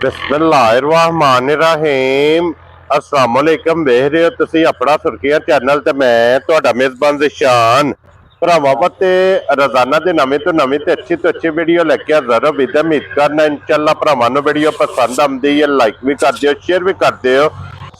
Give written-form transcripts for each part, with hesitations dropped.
बिस्मिल्लाहिर्रहमानिर्रहीम अस्सलाम वालेकुम। देख रहे हो तुसी अपना सुर्खियां चैनल ते मैं तुहाडा मेजबान ज़िशान भरावां वास्ते रोजाना दी नवीं तो नवीं ते अच्छी वीडियो लेके हाज़र हो। उम्मीद करना इंशाअल्लाह भरावां नूं वीडियो पसंद आउंदी है, लाइक भी कर दिओ, शेयर भी कर दिओ।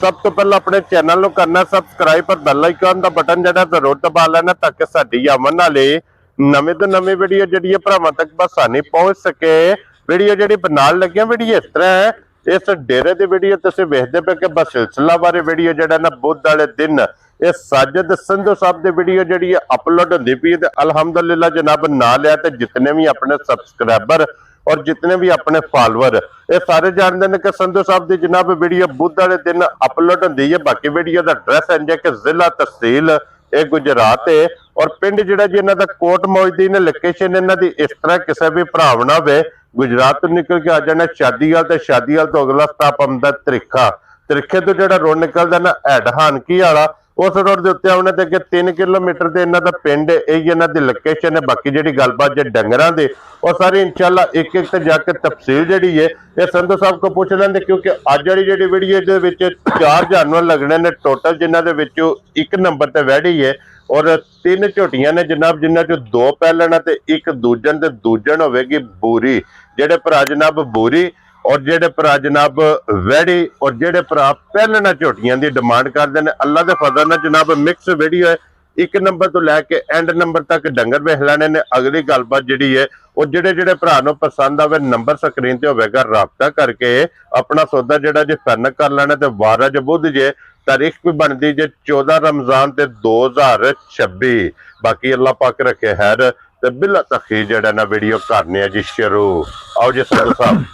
सब तो पहले अपने चैनल नूं करना सबसक्राइब और बेल आइकन दा बटन जिहड़ा जरूर दबा लेना ताकि साडी आवन वाली नवीं तो नवीं वीडियो जिहड़ी भरावां तक बसानी पहुंच सके। वीडियो जी बनाल लगे वीडियो इस तरह है, इस डेरे की वीडियो तुम वेखते पे कि बस सिलसिला बारे वीडियो जो ना बुध वाले दिन ये साजिद संधू साहब की वीडियो जी अपलोड होती पी। अलहमदुलिल्लाह जनाब ना लिया तो जितने भी अपने सबसक्राइबर और जितने भी अपने फॉलोअर ये सारे जानते हैं कि संधू साहब की जनाब वीडियो बुध वाले दिन अपलोड होती है। बाकी वीडियो का एड्रैस इंज है कि जिला तहसील ये गुजरात है और पिंड जिहड़ा जी इन्हां दा कोट मोहद्दीन लोकेशन इन्हां दी इस तरह किसी भी भरा ना हो गुजरात तो निकल के आ जाना शादीवाल ते शादीवाल तो अगला स्टॉप आंदा त्रिखा, त्रिखे तो जिहड़ा रोड निकलदा ना हैडहानकी वाला उस रोड के उत्ते आने ते 3 किलोमीटर ते इन्हां दा पिंड यही इन्हां दी लोकेशन है। बाकी जिहड़ी गलबात जे डंगरां दी और सारी इंशाअल्लाह एक एक ते जाके तफसील जिहड़ी है ये संधू साहब को पूछ लेंगे क्योंकि अज वाली जिहड़ी वीडियो दे विच 4 जानवर लगने ने टोटल जिन्हां दे विचों 1 नंबर ते वैड़ी है और 3 झोटियां ने जनाब जिन्हां चों 2 पैलण ते 1 दूजन ते दूजन होवेगी बूरी। जेडे भरा जनाब बूरी और जेडे भरा जनाब वैड़ी और जेडे भरा पैलण झोटियां दी डिमांड करदे ने अल्लाह दे फजल नाल जनाब मिक्स वीडियो है। 1 नंबर तो लैके एंड नंबर तक डंगर वेख लैणे ने। अगली गलबात जिहड़ी है और जेडे जेडे भरा नूं पसंद आवे नंबर स्क्रीन ते होवेगा, राबता करके अपना सौदा जिहड़ा जे फाइनल कर लेना। ते वार अज बुध जे तारीख भी बनती जे 14 रमजान ते 2026। बाकी अल्लाह पाक रखे हैर ते बिला तखीर जड़ा ना वीडियो करने जी शुरू। आओ जी संधू साहब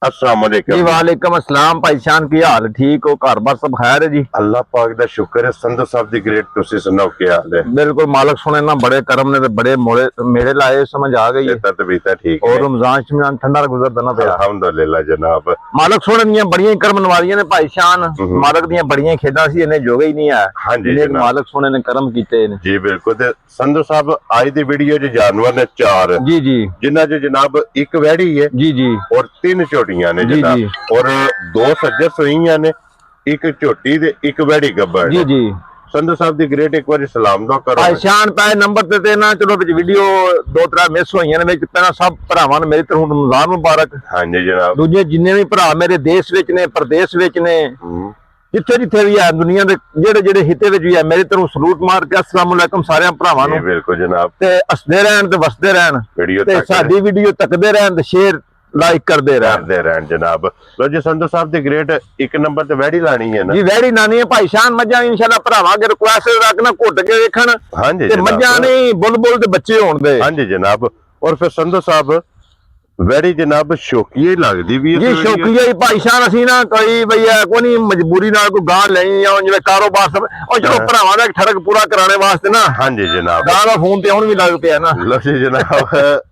अस्सलाम वालेकुम जी। वालेकुम अस्सलाम भाईशान की हाल ठीक हो? घर बार सब खैर है जी? अल्लाह पाक दा शुक्र है। संधू साहब दी ग्रेट तुसी सुनाओ क्या हाल है? बिल्कुल मालक सुने ना बड़े करम ने ते बड़े मोड़े मेरे लाए समझ आ गई है। तबीयत ठीक और है रमजान शमजान ठंडा गुजरदा ना पिया अल्हम्दुलिल्लाह जनाब। मालक सोने दियां बड़ियां करम नवारियां ने भाईशान। मालक दियां बड़ियां खेडां सी इन्हें जोगे ही नहीं है। हां जी जनाब, मालक सोने ने करम कीते ने जी बिल्कुल। ते संधू साहब आज दी वीडियो च जानवर ने 4 जी जी जिन्हां च जनाब 1 वैड़ी है जी जी और 3 झोटियां ने जी जनाब और 2 सज्जर सूईयां ने, 1 झोटी ते 1 वैड़ी गब्बर जी जी। संधू साहब दी ग्रेट एक बार सलाम दो करो भाईशान पै नंबर ते ना चलो विच वीडियो 2-3 मिस होईयां ने विच पहला सब भरावां ने मेरी तरफों रमजान मुबारक। हां जी जनाब। दूजे जिन्ने भी भरा मेरे देश विच ने प्रदेश विच ने जिथे जिथे भी है दुनिया के जेड़े जेड़े हिते विच भी है मेरी तरफ सलूट मार के अस्सलाम वालेकुम सारे भरावां नूं। बिल्कुल जनाब। ते हसदे रहन ते वसदे रहन वीडियो ते साडी वीडियो तकदे रहन ते शेयर लाइक करदे रहन जनाब। लो जी संधू साहब दी ग्रेट 1 नंबर ते वैड़ी लानी है ना जी? वैड़ी लानी है भाईशान। मज्जां इंशाल्लाह भरावां अगर रिक्वेस्ट रखना घुट के देखण। हां जी ते मज्जां नहीं बुलबुल ते बच्चे होण दे। हां जी जनाब। और फिर संधू साहब वैड़ी जनाब शौकीया ही लगदी भी जी शौकीया ही भाईशान। असीं ना कोई भई कोई नहीं मजबूरी नाल कोई गां लई या जिवें कारोबार सब और चलो भरावां दा ठड़क पूरा कराने वास्ते ना। हां जी जनाब। गां दा फोन ते हुण भी लग पिया ना। लो जी जनाब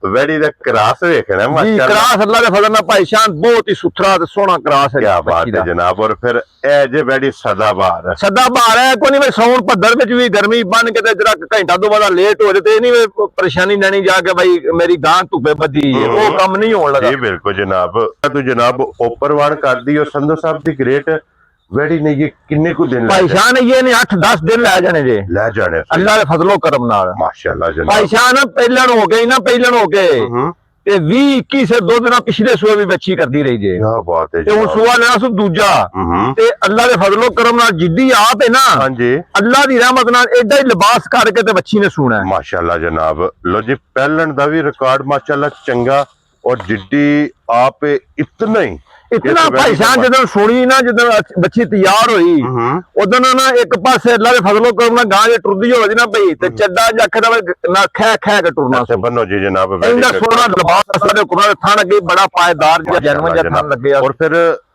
वैड़ी दा क्रास वेखना जी माशाल्लाह। क्रास अल्लाह दे फजल नाल भाईशान बहुत ही सुथरा ते सोहना क्रास है। क्या बात है जनाब। और फिर ए जे वैड़ी सदाबहार सदाबहार है। कोई नहीं साउन भद्दर विच भी गर्मी बन के ते जरा घंटा दो बाद लेट हो जाए ते नहीं परेशानी लेनी जाके भाई मेरी गां धुप्पे बधी वो काम नहीं होने लगा। जी बिल्कुल जनाब। तू जनाब ओपरवान कर दी और संधू साहब दी ग्रेट वैड़ी ने ये किन्ने को दिन भाईशान ये नहीं 8-10 दिन लै जाने जे ले जाने अल्लाह दे फजलो करम नाल माशाल्लाह जनाब। भाईशान पहलन हो गई ना पहलन हो के ते 20-21 से 2 दिन पिछले सुबह भी बच्ची करती रही जे। क्या बात है। ते हुन सुबह लेना सु दूजा ते अल्लाह दे फजलो करम नाल जिद्दी आप है ना। हां जी। अल्लाह दी रहमत नाल एडा ही लिबास करके ते बच्ची ने सुना है माशाल्लाह जनाब। लो जी पहलन दा भी रिकॉर्ड माशाल्लाह चंगा और जिद्दी आप इतना ही इतना भाईशान जदों सुनी ना जदों बच्ची तैयार हुई उदों ना एक पासे अल्लाह दे फजलो करम नाल गां जे टुरदी होवे ना भाई ते चड्डा जखदा ना खै खै के टुरना से बनो जी जनाब। इंदा सोना लिबास साडे कुरान थान अगे बड़ा पायदार जन्म जथन लगे। और फिर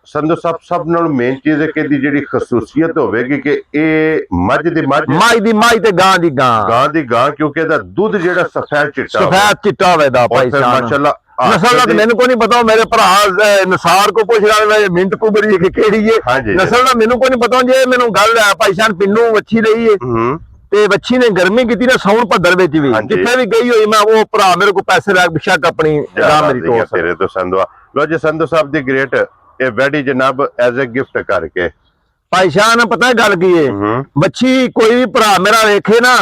संधू साहब सब नाल मेन चीज है कि दी जेडी खसूसियत होवेगी कि ए मझ दी मझ माई ते गां दी गां क्योंकि एदा दूध जेड़ा सफेद चिट्टा होवे दा भाईशान माशाल्लाह। नस्ल का मैनू को नहीं पता मेरे भरा निसार को पूछ रहा है मिंट कुबरी है केड़ी है नस्ल का मैनू को नहीं पता जे मैनू गल है भाईशान पिंडू वच्छी रही है ते बच्ची ने गर्मी की ना साउन भद्दर विच भी जिथे भी गई हुई मैं वो भरा मेरे को पैसे लग बेशक अपनी गां मेरी तो तेरे तो संधवा ਲੋ ਜੀ ਸੰਧੂ ਸਾਹਿਬ ਦੀ ਗ੍ਰੇਟ ਇਹ ਵੈਡੀ ਜਨਾਬ ਐਜ਼ ਅ ਗਿਫਟ ਕਰਕੇ ਭਾਈ ਸ਼ਾਨ ਪਤਾ ਗੱਲ ਕੀ ਏ ਵੱਛੀ ਕੋਈ ਵੀ ਭਰਾ ਮੇਰਾ ਵੇਖੇ ਨਾ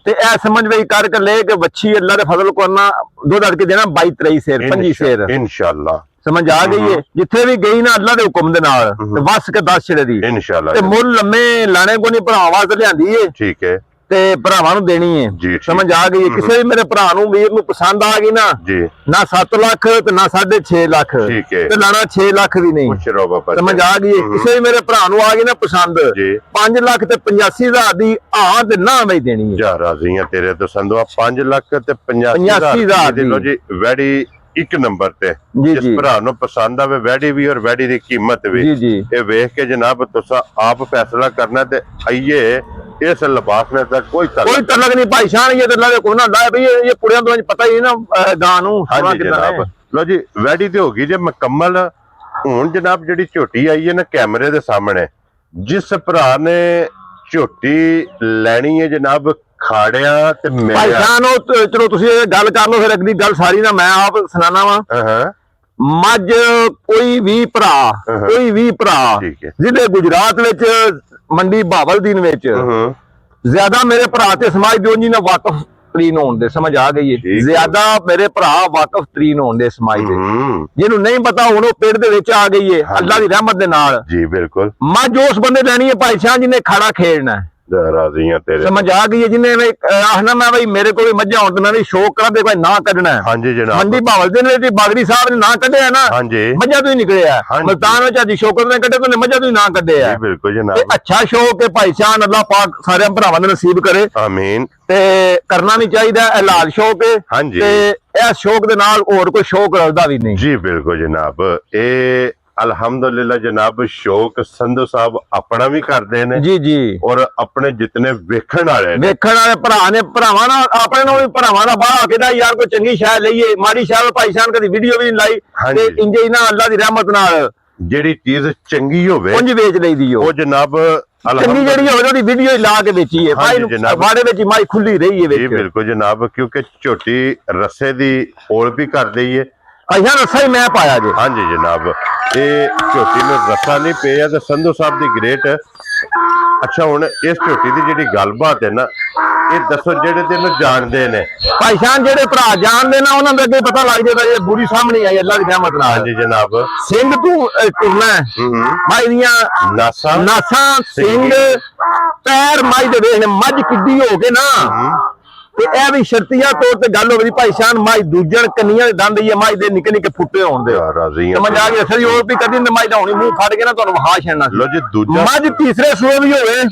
ਤੇ ਇਹ ਸਮਝ ਬਈ ਕਰਕੇ ਲੈ ਕਿ ਵੱਛੀ ਅੱਲਾ ਦੇ ਫਜ਼ਲ ਕੋਨਾ ਦੁੱਧ ਅੜ ਕੇ ਦੇਣਾ 22 23 ਸ਼ੇਰ 25 ਸ਼ੇਰ ਇਨਸ਼ਾਅੱਲਾ ਸਮਝ ਆ ਗਈ ਏ ਜਿੱਥੇ ਵੀ ਗਈ ਨਾ ਅੱਲਾ ਦੇ ਹੁਕਮ ਦੇ ਨਾਲ ਤੇ ਵਸ ਕੇ 10 ਛੜੇ ਦੀ ਇਨਸ਼ਾਅੱਲਾ ਤੇ ਮੁੱਲ ਲੰਮੇ ਲਾਣੇ ਕੋ ਨਹੀਂ ਭਰਾ ਵਾਸਤੇ ਲਿਆਂਦੀ ਏ ਠੀਕ ਹੈ ਤੇ ਭਰਾਵਾਂ ਨੂੰ ਦੇਣੀ ਏ ਜੀ, ਠੀਕ। ਸਮਝ ਆ ਗਈ ਏ ਕਿਸੇ ਵੀ ਮੇਰੇ ਭਰਾ ਨੂੰ ਵੀਰ ਨੂੰ ਪਸੰਦ ਆ ਗਈ ਨਾ ਜੀ ਨਾ 7 ਲੱਖ ਤੇ ਨਾ 6.5 ਲੱਖ ਠੀਕ ਹੈ। ਤੇ ਲਾਣਾ 6 ਲੱਖ ਵੀ ਨਹੀਂ ਪੁੱਛ ਰੋ ਬਾਬਾ ਸਮਝ ਆ ਗਈ ਏ ਕਿਸੇ ਵੀ ਮੇਰੇ ਭਰਾ ਨੂੰ ਆ ਗਈ ਨਾ ਪਸੰਦ ਜੀ 5 ਲੱਖ ਤੇ 85,000 ਦੀ ਹਾਂ ਤੇ ਨਾ ਮੈਂ ਦੇਣੀ ਏ ਜਾ ਰਾਜ਼ੀਆਂ ਤੇਰੇ ਤੋਂ ਸੰਧੂਆ 5 ਲੱਖ ਤੇ 85,000 85,000 ਦੀ ਲੋ ਜੀ ਵੈਡੀ ਇੱਕ ਨੰਬਰ ਤੇ ਜੀ, ਜਿਸ ਜੀ। ਭਰਾ ਨੂੰ ਪਸੰਦ ਆਵੇ ਵੈਡੀ ਵੀ ਔਰ ਵੈਡੀ ਦੀ ਕੀਮਤ ਵੀ ਜੀ, ਜੀ। ਇਹ ਵੇਖ ਕੇ ਜਨਾਬ ਤੁਸੀਂ ਆਪ ਫੈਸਲਾ ਕਰਨਾ ਤੇ ਆਈਏ ਇਸ ਲਿਬਾਸ में ਤਾਂ ਕੋਈ कोई तलक नहीं भाई शान ये तलक को ना लाए भई ये पुड़िया तो पता ही ना गां ਨੂੰ ਹਾਂਜੀ ਜਨਾਬ ਲੋ ਜੀ ਵੈਡੀ ਤੇ ਹੋ ਗਈ ਜੇ ਮੁਕੰਮਲ ਹੁਣ ਜਨਾਬ ਜਿਹੜੀ ਝੋਟੀ ਆਈ ਹੈ ਨਾ ਕੈਮਰੇ ਦੇ ਸਾਹਮਣੇ ਜਿਸ ਭਰਾ ਨੇ ਝੋਟੀ ਲੈਣੀ ਹੈ ਜਨਾਬ ਖਾੜਿਆ ਤੇ ਭਾਈ ਮੇਰਾ ਜਾਨ ਉਹ ਚਲੋ ਤੁਸੀਂ ਇਹ ਗੱਲ ਕਰ ਲਓ ਫਿਰ ਅਗਲੀ ਗੱਲ ਸਾਰੀ ਨਾ ਮੈਂ ਆਪ ਸੁਣਾਣਾ ਵਾ ਹਾਂ ਮੱਝ ਕੋਈ ਵੀ ਭਰਾ ਠੀਕ ਹੈ ਜ਼ਿਲ੍ਹੇ ਗੁਜਰਾਤ ਵਿੱਚ ਮੰਡੀ ਬਹਾਵਲਦੀਨ ਵਿੱਚ ਹਾਂ ਜ਼ਿਆਦਾ ਮੇਰੇ ਭਰਾ ਤੇ ਸਮਾਜ ਦਿਓ ਜੀ ਨਾ ਵਾਕਫ ਤਰੀਨ ਹੋਣ ਦੇ ਸਮਝ ਆ ਗਈ ਠੀਕ ਹੈ ਹੈ। ਜ਼ਿਆਦਾ ਮੇਰੇ ਭਰਾ ਵਾਕਫ ਤਰੀਨ ਹੋਣ ਦੇ ਸਮਾਜ ਦੇ ਹੂੰ ਜਿਹਨੂੰ ਨਹੀਂ ਪਤਾ ਹੁਣ ਉਹ ਪਿੰਡ ਦੇ ਵਿੱਚ ਆ ਗਈ ਹੈ ਅੱਲਾ ਦੀ ਰਹਿਮਤ ਦੇ ਨਾਲ ਜੀ ਬਿਲਕੁਲ ਮੱਝ ਉਸ ਬੰਦੇ ਲੈਣੀ ਹੈ ਭਾਈ ਸ਼ਾਹ ਜਿਹਨੇ ਖਾੜਾ ਖੇਡਣਾ ਹੈ ਰਾਜ਼ੀਆਂ ਤੇਰੇ ਸਮਝ ਆ ਗਈ ਹੈ ਜਿਹਨੇ ਆਖਣਾ ਮੈਂ ਬਈ ਮੇਰੇ ਕੋਲ ਵੀ ਮੱਝਾਂ ਹੋਣ ਤੇ ਮੈਂ ਵੀ ਸ਼ੌਕ ਕਰਾਂ ਤੇ ਕੋਈ ਨਾ ਕੱਢਣਾ ਹੈ ਹਾਂਜੀ ਜਨਾਬ ਮੰਡੀ ਭਾਵਲ ਦੇ ਨੇ ਬਾਗੜੀ ਸਾਹਿਬ ਨੇ ਨਾ ਕੱਢਿਆ ਨਾ ਹਾਂਜੀ ਮੱਝਾਂ ਤੋਂ ਹੀ ਨਿਕਲਿਆ ਹਾਂਜੀ। ਮਲਤਾਨ ਵਿੱਚ ਅੱਜ ਸ਼ੌਕਤ ਨੇ ਕੱਢੇ ਤੇ ਮੱਝਾਂ ਤੋਂ ਹੀ ਨਾ ਕੱਢਿਆ ਜੀ ਬਿਲਕੁਲ ਤੇ ਜਨਾਬ ਅੱਛਾ ਸ਼ੌਕ ਹੈ ਭਾਈ ਸ਼ਾਨ ਅੱਲਾਹ ਪਾਕ ਸਾਰਿਆਂ ਭਰਾਵਾਂ ਨੂੰ ਨਸੀਬ ਕਰੇ ਆਮੀਨ ਤੇ ਕਰਨਾ ਵੀ ਚਾਹੀਦਾ ਇਹ ਲਾਲ ਸ਼ੌਕ ਹੈ ਹਾਂਜੀ। ਤੇ ਇਹ ਸ਼ੌਕ ਦੇ ਨਾਲ ਹੋਰ ਕੋਈ ਸ਼ੌਕ ਰਲਦਾ ਵੀ ਨਹੀਂ ਜੀ ਬਿਲकुल जनाब ਇਹ ਅਲਹਮਦੁਲਿਲਾ ਜਨਾਬ ਸ਼ੌਕ ਸੰਧੂ ਸਾਹਿਬ ਆਪਣਾ ਵੀ ਕਰਦੇ ਨੇ ਜੀ ਜੀ ਔਰ ਆਪਣੇ ਜਿਤਨੇ ਵੇਖਣ ਵਾਲੇ ਨੇ ਵੇਖਣ ਵਾਲੇ ਭਰਾ ਨੇ ਭਰਾਵਾਂ ਨਾਲ ਆਪਣੇ ਨੂੰ ਵੀ ਭਰਾਵਾਂ ਦਾ ਬਾਹਰ ਕਿਦਾ ਯਾਰ ਕੋਈ ਚੰਗੀ ਸ਼ਾਇ ਲਈਏ ਮਾੜੀ ਸ਼ਾਇ ਭਾਈ ਸ਼ਾਨ ਕਦੀ ਵੀਡੀਓ ਵੀ ਨਹੀਂ ਲਾਈ ਹਾਂਜੀ। ਤੇ ਇੰਜੇ ਹੀ ਨਾ ਅੱਲਾ ਦੀ ਰਹਿਮਤ ਨਾਲ ਜਿਹੜੀ ਚੀਜ਼ ਚੰਗੀ ਹੋਵੇ ਉਂਝ ਵੇਚ ਲਈਦੀ ਉਹ ਜਨਾਬ ਚੰਗੀ ਜਿਹੜੀ ਹੋਵੇ ਉਹਦੀ ਵੀਡੀਓ ਹੀ ਲਾ ਕੇ ਵੇਚੀ ਹੈ ਭਾਈ ਹਾਂਜੀ ਨੂੰ ਜਨਾਬ। ਬਾੜੇ ਵਿੱਚ ਹੀ ਮਾਈ ਖੁੱਲੀ ਰਹੀ ਹੈ ਜੀ ਵਿੱਚ ਬਿਲਕੁਲ ਜਨਾਬ ਕਿਉਂਕਿ ਝੋਟੀ ਰੱਸੇ ਦੀ ਔਲ ਵੀ ਕਰ ਦਈ ਹੈ ਅਈਆਂ ਰੱਸਾ ਹੀ ਮੈਂ ਪਾਇਆ ਜੇ ਹਾਂਜੀ ਜਨਾਬ ਇਹ ਝੋਟੀ ਨੂੰ ਰੱਸਾ ਨਹੀਂ ਪਿਆ ਤੇ ਸੰਧੂ ਸਾਹਿਬ ਦੀ ਗ੍ਰੇਟ ਅੱਛਾ ਹੁਣ ਇਸ ਝੋਟੀ ਦੀ ਜਿਹੜੀ ਗੱਲਬਾਤ ਹੈ ਨਾ ਇਹ ਦੱਸੋ ਜਿਹੜੇ ਤੈਨੂੰ ਜਾਣਦੇ ਨੇ ਭਾਈ ਸ਼ਾਨ ਜਿਹੜੇ ਭਰਾ ਜਾਣਦੇ ਨਾ ਉਹਨਾਂ ਦੇ ਅੱਗੇ ਪਤਾ ਲੱਗ ਜਾਂਦਾ ਇਹ ਬੁਰੀ ਸਾਹਮਣੇ ਆਈ ਅੱਲਾ ਦੀ ਰਹਿਮਤ ਨਾਲ ਹਾਂਜੀ ਜਨਾਬ ਸਿੰਘ ਤੂੰ ਤੁਰਨਾ ਹੈ। ਹੂੰ ਮਾਈ ਦੀਆਂ ਨਾਸਾ ਨਾਸਾਂ ਸਿੰਘ ਪੈਰ ਮਾਈ ਦੇ ਵੇਖ ਮੱਝ ਕਿੱਡੀ ਹੋ ਕੇ ਨਾ ਤੇ ਇਹ ਵੀ ਸ਼ਰਤੀਆ ਤੌਰ ਤੇ ਗੱਲ ਹੋ ਗਈ ਭਾਈ ਸ਼ਾਨ ਮਾਈ ਦੂਜਣ ਕੰਨੀਆਂ ਦੇ ਦੰਦ ਹੀ ਮਾਈ ਦੇ ਨਿੱਕੇ ਨਿੱਕੇ ਫੁੱਟੇ ਹੋਣ ਦੇ ਰਾਜ਼ੀ ਸਮਝ ਆ ਗਈ ਅਸਲੀ ਹੋਰ ਵੀ ਕਦੀ ਮਾਈ ਦਾ ਹੋਣੀ ਮੂੰਹ ਫੜ ਕੇ ਨਾ ਤੁਹਾਨੂੰ ਵਹਾ ਛੱਡਣਾ ਲੋ ਜੀ ਦੂਜਾ ਮੱਝ ਤੀਸਰੇ ਸੂਏ ਵੀ ਹੋਵੇ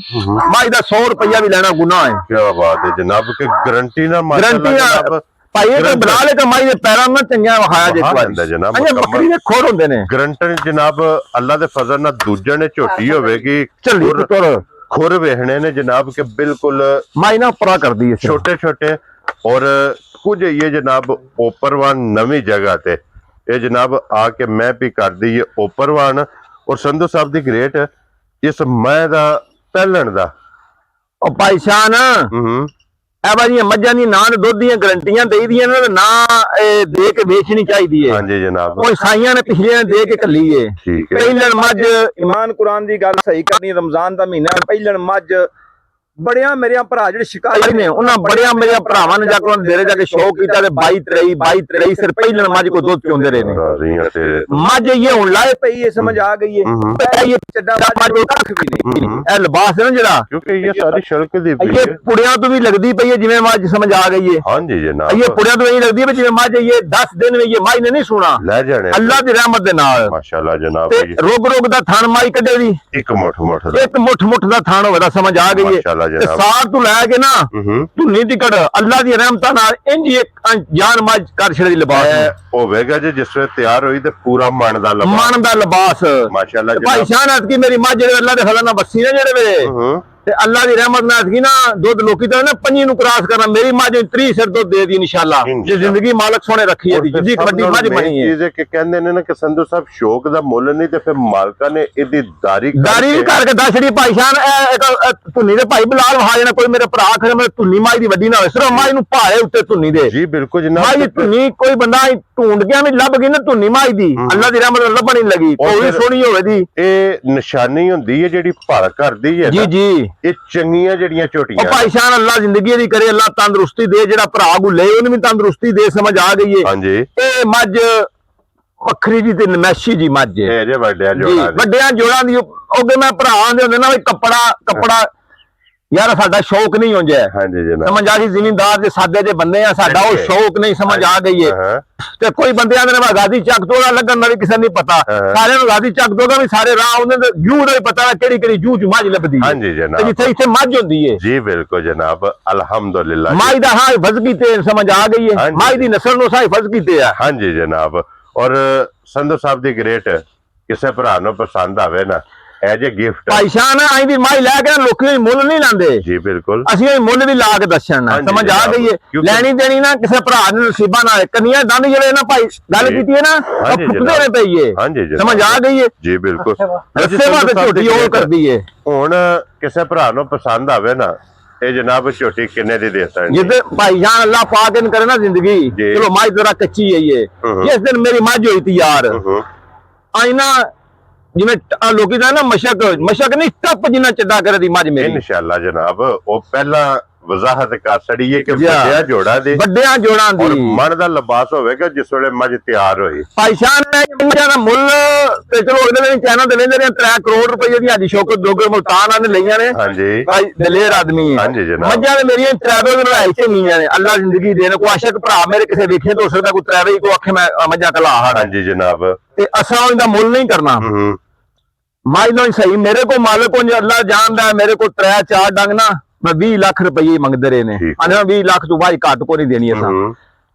ਮਾਈ ਦਾ 100 ਰੁਪਇਆ ਵੀ ਲੈਣਾ ਗੁਨਾਹ ਹੈ ਕੀ ਬਾਤ ਹੈ ਜਨਾਬ ਕਿ ਗਰੰਟੀ ਨਾ ਗਰੰਟੀ ਨਾਲ ਭਾਈ ਇਹ ਤਾਂ ਬਣਾ ਲੈ ਕੇ ਮਾਈ ਦੇ ਪੈਰਾਂ ਨਾਲ ਚੰਗਿਆ ਵਹਾਇਆ ਜੇ ਜਨਾਬ ਅਜੇ ਬੱਕਰੀ ਦੇ ਖੋਰ ਹੁੰਦੇ ਨੇ ਗਰੰਟਰ ਜਨਾਬ ਅੱਲਾ ਦੇ ਫਜ਼ਲ ਨਾਲ ਦੂਜੇ ਨੇ ਝੋਟੀ ਹੋਵੇਗੀ ਝੱਲੀ ਪੁੱਤਰ ਖੁਰ ਵੇਖਣੇ ਨੇ ਜਨਾਬ ਕਿ ਬਿਲਕੁਲ ਮਾਈ ਨਾ ਪਰਾ ਕਰਦੀ ਹੈ ਛੋਟੇ ਛੋਟੇ ਔਰ ਕੁਝ ਇਹ ਜਨਾਬ ਓਪਰਵਾਨ ਨਵੀਂ ਜਗ੍ਹਾ ਤੇ ਇਹ ਜਨਾਬ ਆ ਕੇ ਮੈਂ ਵੀ ਕਰਦੀ ਹੈ ਓਪਰਵਾਨ ਔਰ ਸੰਧੂ ਸਾਹਿਬ ਦੀ ਗ੍ਰੇਟ ਇਸ ਮੈਂ ਦਾ ਪਹਿਲਣ ਦਾ ਉਹ ਭਾਈ ਸ਼ਾਨ ਇਹ ਬਾਜੀ ਮੱਝਾਂ ਦੀ ਨਾਂ ਦੁੱਧ ਦੀਆਂ ਗਰੰਟੀਆਂ ਦੇਈਦੀਆਂ ਨੇ ਨਾ ਇਹ ਦੇ ਕੇ ਵੇਚਣੀ ਚਾਹੀਦੀ ਹੈ ਹਾਂਜੀ ਜਨਾਬ ਉਹ ਸਾਈਆਂ ਨੇ ਪਿਛਲੇ ਦੇ ਕੇ ਕੱਲੀ ਏ ਠੀਕ ਹੈ ਪਹਿਲਣ ਮੱਝ ਇਮਾਨ ਕੁਰਾਨ ਦੀ ਗੱਲ ਸਹੀ ਕਰਨੀ ਰਮਜ਼ਾਨ ਦਾ ਮਹੀਨਾ ਪਹਿਲਣ ਮੱਝ ਬੜਿਆਂ ਮੇਰੇ ਭਰਾ ਜਿਹੜੇ ਸ਼ਿਕਾਰੀ ਨੇ ਉਹਨਾਂ ਬੜਿਆਂ ਮੇਰੇ ਭਰਾਵਾਂ ਨੇ ਜਾ ਕੇ ਡੇਰੇ ਜਾ ਕੇ ਸ਼ੌਕ ਕੀਤਾ ਤੇ 22 23 ਸਿਰ ਪਹਿਲਣ ਮੱਝ ਕੋ ਦੁੱਧ ਚੋਂਦੇ ਰਹੇ ਨੇ ਰਾਜ਼ੀਆਂ ਤੇ ਮੱਝ ਇਹ ਹੁਣ ਲਾਏ ਪਈ ਏ ਸਮਝ ਆ ਗਈ ਏ ਇਹ ਚੱਡਾ ਮੱਝ ਕੱਖ ਵੀ ਨਹੀਂ ਇਹ ਲਿਬਾਸ ਹੈ ਨਾ ਜਿਹੜਾ ਕਿਉਂਕਿ ਇਹ ਸਾਰੀ ਸ਼ਲਕ ਦੀ ਵੀ ਇਹ ਪੁੜਿਆਂ ਤੋਂ ਵੀ ਲੱਗਦੀ ਪਈ ਏ ਜਿਵੇਂ ਮੱਝ ਸਮਝ ਆ ਗਈ ਏ ਹਾਂਜੀ ਜਨਾਬ ਇਹ ਪੁੜਿਆਂ ਤੋਂ ਨਹੀਂ ਲੱਗਦੀ ਵੀ ਜਿਵੇਂ ਮੱਝ ਇਹ 10 ਦਿਨ ਵੀ ਇਹ ਮੱਝ ਨੇ ਨਹੀਂ ਸੁਣਾ ਲੈ ਜਾਣੇ ਅੱਲਾ ਦੀ ਰਹਿਮਤ ਦੇ ਨਾਲ ਮਾਸ਼ਾਅੱਲਾ ਜਨਾਬ ਤੇ ਰੋਗ ਦਾ ਥਣ ਮਾਈ ਕੱਢੇ ਦੀ ਇੱਕ ਮੁੱਠ ਦਾ ਇੱਕ ਮੁੱਠ ਦਾ ਥਣ ਹੋਵੇ ਤਾਂ ਸਮਝ ਆ ਗਈ ਏ ਮਾਸ਼ਾਅੱਲਾ ਤੇ ਜਨਾਬ ਸਾਰ ਤੋਂ ਲੈ ਕੇ ਨਾ ਧੁੰਨੀ ਟਿਕਟ ਅੱਲਾ ਦੀ ਰਹਿਮਤਾਂ ਨਾਲ ਇੰਜ ਇੱਕ ਜਾਨ ਮੱਝ ਕਰ ਛੜੇ ਦੀ ਲਿਬਾਸ ਹੋਵੇਗਾ ਜੇ ਜਿਸ ਵੇਲੇ ਤਿਆਰ ਹੋਈ ਤੇ ਪੂਰਾ ਮਨ ਦਾ ਲਿਬਾਸ ਮਨ ਦਾ ਲਿਬਾਸ ਮਾਸ਼ਾਅੱਲਾ ਭਾਈ ਜਨਾਬ ਸ਼ਾਨਤ ਕੀ ਮੇਰੀ ਮੱਝ ਜਿਹੜੇ ਅੱਲਾ ਦੇ ਫਜ਼ਲ ਨਾਲ ਬੱਸੀ ਨੇ ਜਿਹੜੇ ਵੇ ਤੇ ਅੱਲਾ ਦੀ ਰਹਿਮਤ ਨਾਲ ਕੀ ਨਾ ਦੁੱਧ ਲੋਕੀ ਤਾਂ ਨਾ 5 ਨੂੰ ਕ੍ਰਾਸ ਕਰਨਾ ਮੇਰੀ ਮੱਝ 30 ਸਿਰ ਦੁੱਧ ਦੇ ਦੀ ਇਨਸ਼ਾਅੱਲਾ ਜੇ ਜ਼ਿੰਦਗੀ ਮਾਲਕ ਸੋਹਣੇ ਰੱਖੀ ਹੈ ਜਿੱਦੀ ਵੱਡੀ ਮੱਝ ਬਣੀ ਹੈ ਚੀਜ਼ ਕਿ ਕਹਿੰਦੇ ਨੇ ਨਾ ਕਿ ਸੰਧੂ ਸਾਹਿਬ ਸ਼ੌਕ ਦਾ ਮੁੱਲ ਨਹੀਂ ਤੇ ਫਿਰ ਮਾਲਕਾਂ ਨੇ ਇਹਦੀ ਦਾਰੀ ਵੀ ਕਰਕੇ ਦੱਸੜੀ ਭਾਈ ਸ਼ਾਨ ਇੱਕ ਧੁੰਨੀ ਦੇ ਭਾਈ ਬਲਾਲ ਵਹਾ ਜਾਣਾ ਕੋਈ ਮੇਰੇ ਭਰਾ ਖਰੇ ਮੇਰੇ ਧੁੰਨੀ ਮਾਈ ਦੀ ਵੱਡੀ ਨਾ ਹੋਵੇ ਸਿਰਫ ਮਾਈ ਨੂੰ ਭਾਰੇ ਉੱਤੇ ਧੁੰਨੀ ਦੇ ਜੀ ਬਿਲਕੁਲ ਜਨਾਬ ਮਾਈ ਧੁੰਨੀ ਕੋਈ ਬੰਦਾ ਢੂੰਡ ਗਿਆ ਵੀ ਲੱਭ ਗਈ ਨਾ ਧੁੰਨੀ ਮਾਈ ਦੀ ਅੱਲਾ ਦੀ ਰਹਿਮਤ ਨਾਲ ਲੱਭਣੀ ਲੱਗੀ ਕੋਈ ਸੋਹਣੀ ਹੋਵੇ ਦੀ ਇਹ ਨਿਸ਼ਾਨੀ ਹੁੰਦੀ ਹੈ ਜਿਹੜੀ ਭਰ ਕਰਦੀ ਹੈ ਜੀ ਜੀ ਇਹ ਚੰਗੀਆਂ ਜਿਹੜੀਆਂ ਝੋਟੀਆਂ ਉਹ ਭਾਈ ਸ਼ਾਨ ਅੱਲਾ ਜ਼ਿੰਦਗੀ ਦੀ ਕਰੇ ਅੱਲਾ ਤੰਦਰੁਸਤੀ ਦੇ ਜਿਹੜਾ ਭਰਾ ਗੁੱਲੇ ਉਹਨੂੰ ਵੀ ਤੰਦਰੁਸਤੀ ਦੇ ਸਮਝ ਆ ਗਈ ਹੈ ਹਾਂਜੀ ਇਹ ਮੱਝ ਵੱਖਰੀ ਜੀ ਤੇ ਨਮੈਸ਼ੀ ਜੀ ਮੱਝ ਇਹ ਜੇ ਵੱਡਿਆਂ ਜੀ ਜੋੜਾਂ ਦੀ ਵੱਡਿਆਂ ਜੋੜਾਂ ਦੀ ਉਹਦੇ ਮੈਂ ਭਰਾ ਦੇ ਹੁੰਦੇ ਨਾ ਵੀ ਕੱਪੜਾ ਯਾਰ ਸਾਡਾ ਸ਼ੌਕ ਨਹੀਂ ਹੁੰਜਾ ਹਾਂਜੀ ਜਨਾਬ ਸਮਝ ਆ ਗਈ ਜ਼ਿਮੀਂਦਾਰ ਦੇ ਸਾਦੇ ਦੇ ਬੰਦੇ ਆ ਸਾਡਾ ਉਹ ਸ਼ੌਕ ਨਹੀਂ ਸਮਝ ਆ ਗਈ ਹੈ ਤੇ ਕੋਈ ਬੰਦੇ ਆਂਦੇ ਨੇ ਗਾਦੀ ਚੱਕ ਤੋੜਾ ਲੱਗਣ ਦਾ ਵੀ ਕਿਸੇ ਨੂੰ ਪਤਾ ਸਾਰਿਆਂ ਨੂੰ ਗਾਦੀ ਚੱਕ ਤੋੜਾ ਵੀ ਸਾਰੇ ਰਾਹ ਉਹਦੇ ਤੇ ਜੂ ਦਾ ਵੀ ਪਤਾ ਕਿਹੜੀ ਕਿਹੜੀ ਜੂ ਚ ਮੱਝ ਲੱਭਦੀ ਹੈ ਹਾਂਜੀ ਤੇ ਜਨਾਬ ਜਿੱਥੇ ਇੱਥੇ ਮੱਝ ਹੁੰਦੀ ਹੈ ਜੀ ਬਿਲਕੁਲ ਜਨਾਬ ਅਲਹਮਦੁਲਿਲਾ ਮਾਈ ਦਾ ਹਾਂ ਹਿਫਜ਼ ਕੀਤੇ ਸਮਝ ਆ ਗਈ ਹੈ ਮਾਈ ਦੀ ਨਸਲ ਨੂੰ ਸਾ ਹਿਫਜ਼ ਕੀਤੇ ਆ ਹਾਂਜੀ ਜਨਾਬ ਔਰ ਸੰਧੂ ਸਾਹਿਬ ਦੀ ਗ੍ਰੇਟ ਕਿਸੇ ਭਰਾ ਨੂੰ ਪਸੰਦ ਆਵੇ ਨਾ ਐਜ ਏ ਗਿਫਟ ਭਾਈ ਸ਼ਾਨ ਆਈ ਦੀ ਮਾਈ ਲੈ ਕੇ ਲੋਕੀ ਮੁੱਲ ਨਹੀਂ ਲਾਂਦੇ ਜੀ ਬਿਲਕੁਲ ਅਸੀਂ ਇਹ ਮੁੱਲ ਵੀ ਲਾ ਕੇ ਦੱਸਣ ਸਮਝ ਆ ਗਈ ਹੈ ਲੈਣੀ ਦੇਣੀ ਨਾ ਕਿਸੇ ਭਰਾ ਦੇ ਨਸੀਬਾਂ ਨਾਲ ਕੰਨੀਆਂ ਦੰਦ ਜਿਹੜੇ ਨਾ ਭਾਈ ਗੱਲ ਕੀਤੀ ਹੈ ਨਾ ਉਹ ਫੁੱਕਦੇ ਨੇ ਪਈਏ ਸਮਝ ਆ ਗਈ ਹੈ ਜੀ ਬਿਲਕੁਲ ਸੇਵਾ ਤੇ ਝੋਟੀ ਉਹ ਕਰਦੀ ਹੈ ਹੁਣ ਕਿਸੇ ਭਰਾ ਨੂੰ ਪਸੰਦ ਆਵੇ ਨਾ ਇਹ ਜਨਾਬ ਝੋਟੀ ਕਿੰਨੇ ਦੀ ਦੇ ਸਕਦੇ ਜਿੱਦੇ ਭਾਈ ਜਾਨ ਅੱਲਾਹ ਪਾਕ ਨੇ ਕਰੇ ਨਾ ਜ਼ਿੰਦਗੀ ਚਲੋ ਮਾਝ ਜ਼ਰਾ ਕੱਚੀ ਹੈ ਇਹ ਜਿਸ ਦਿਨ ਮੇਰੀ ਮੱਝ ਹੋਈ ਤੀ ਯਾਰ ਆਇਨਾ ਜਿਵੇਂ ਲੋਕੀ ਦਾ ਨਾ ਮਸ਼ਕ ਨਹੀਂ ਟੱਪ ਜਿੰਨਾ ਚੱਡਾ ਕਰੇ ਦੀ ਮੱਝ ਮੇਰੀ ਇਨਸ਼ਾਅੱਲਾ ਜਨਾਬ ਉਹ ਪਹਿਲਾਂ ਵਜ਼ਾਹਤ ਕਰ ਛੜੀ ਹੈ ਕਿ ਵੱਡਿਆਂ ਜੋੜਾਂ ਦੀ ਔਰ ਮਨ ਦਾ ਲਿਬਾਸ ਹੋਵੇਗਾ ਜਿਸ ਵੇਲੇ ਮੱਝ ਤਿਆਰ ਹੋਈ ਭਾਈ ਸ਼ਾਨ ਮੱਝਾਂ ਦਾ ਮੁੱਲ ਤੇ ਚਲੋ ਅਗਲੇ ਦਿਨ ਚੈਨਲ ਤੇ ਲੈਂਦੇ ਨੇ 3 ਕਰੋੜ ਰੁਪਏ ਦੀ ਹਾਜੀ ਸ਼ੌਕਤ ਦੋਗਰ ਮੁਲਤਾਨ ਨੇ ਲਈਆਂ ਨੇ ਹਾਂਜੀ ਭਾਈ ਦਲੇਰ ਆਦਮੀ ਹੈ ਹਾਂਜੀ ਜਨਾਬ ਮੱਝਾਂ ਦੇ ਮੇਰੀਆਂ ਟਰੈਵਲ ਦੇ ਲੜਾਈ ਚੰਗੀਆਂ ਨੇ ਅੱਲਾ ਜ਼ਿੰਦਗੀ ਦੇਣ ਕੋ ਆਸ਼ਕ ਭਰਾ ਮੇਰੇ ਕਿਸੇ ਵੇਖੇ ਤੋਂ ਹੋ ਸਕਦਾ ਕੋਈ ਟਰੈਵਲ ਕੋ ਆਖੇ ਮੈਂ ਮੱਝਾਂ ਕਲਾ ਹਾਂਜੀ ਜਨਾਬ ਤੇ ਅਸਾਂ ਉਹਦਾ ਮੁੱਲ ਨਹੀਂ ਕਰਨਾ ਮਾਈ ਨੂੰ ਸਹੀ ਮੇਰੇ ਕੋ ਮਾਲਕ ਕੋ ਅੱਲਾ ਜਾਣਦਾ ਮੇਰੇ ਕੋ 3-4 ਡੰਗ ਨਾ ਮੈਂ 20 ਲੱਖ ਰੁਪਏ ਮੰਗਦੇ ਰਹੇ ਨੇ ਆਨੇ 20 ਲੱਖ ਤੋਂ ਬਾਅਦ ਘੱਟ ਕੋ ਨਹੀਂ ਦੇਣੀ ਅਸਾਂ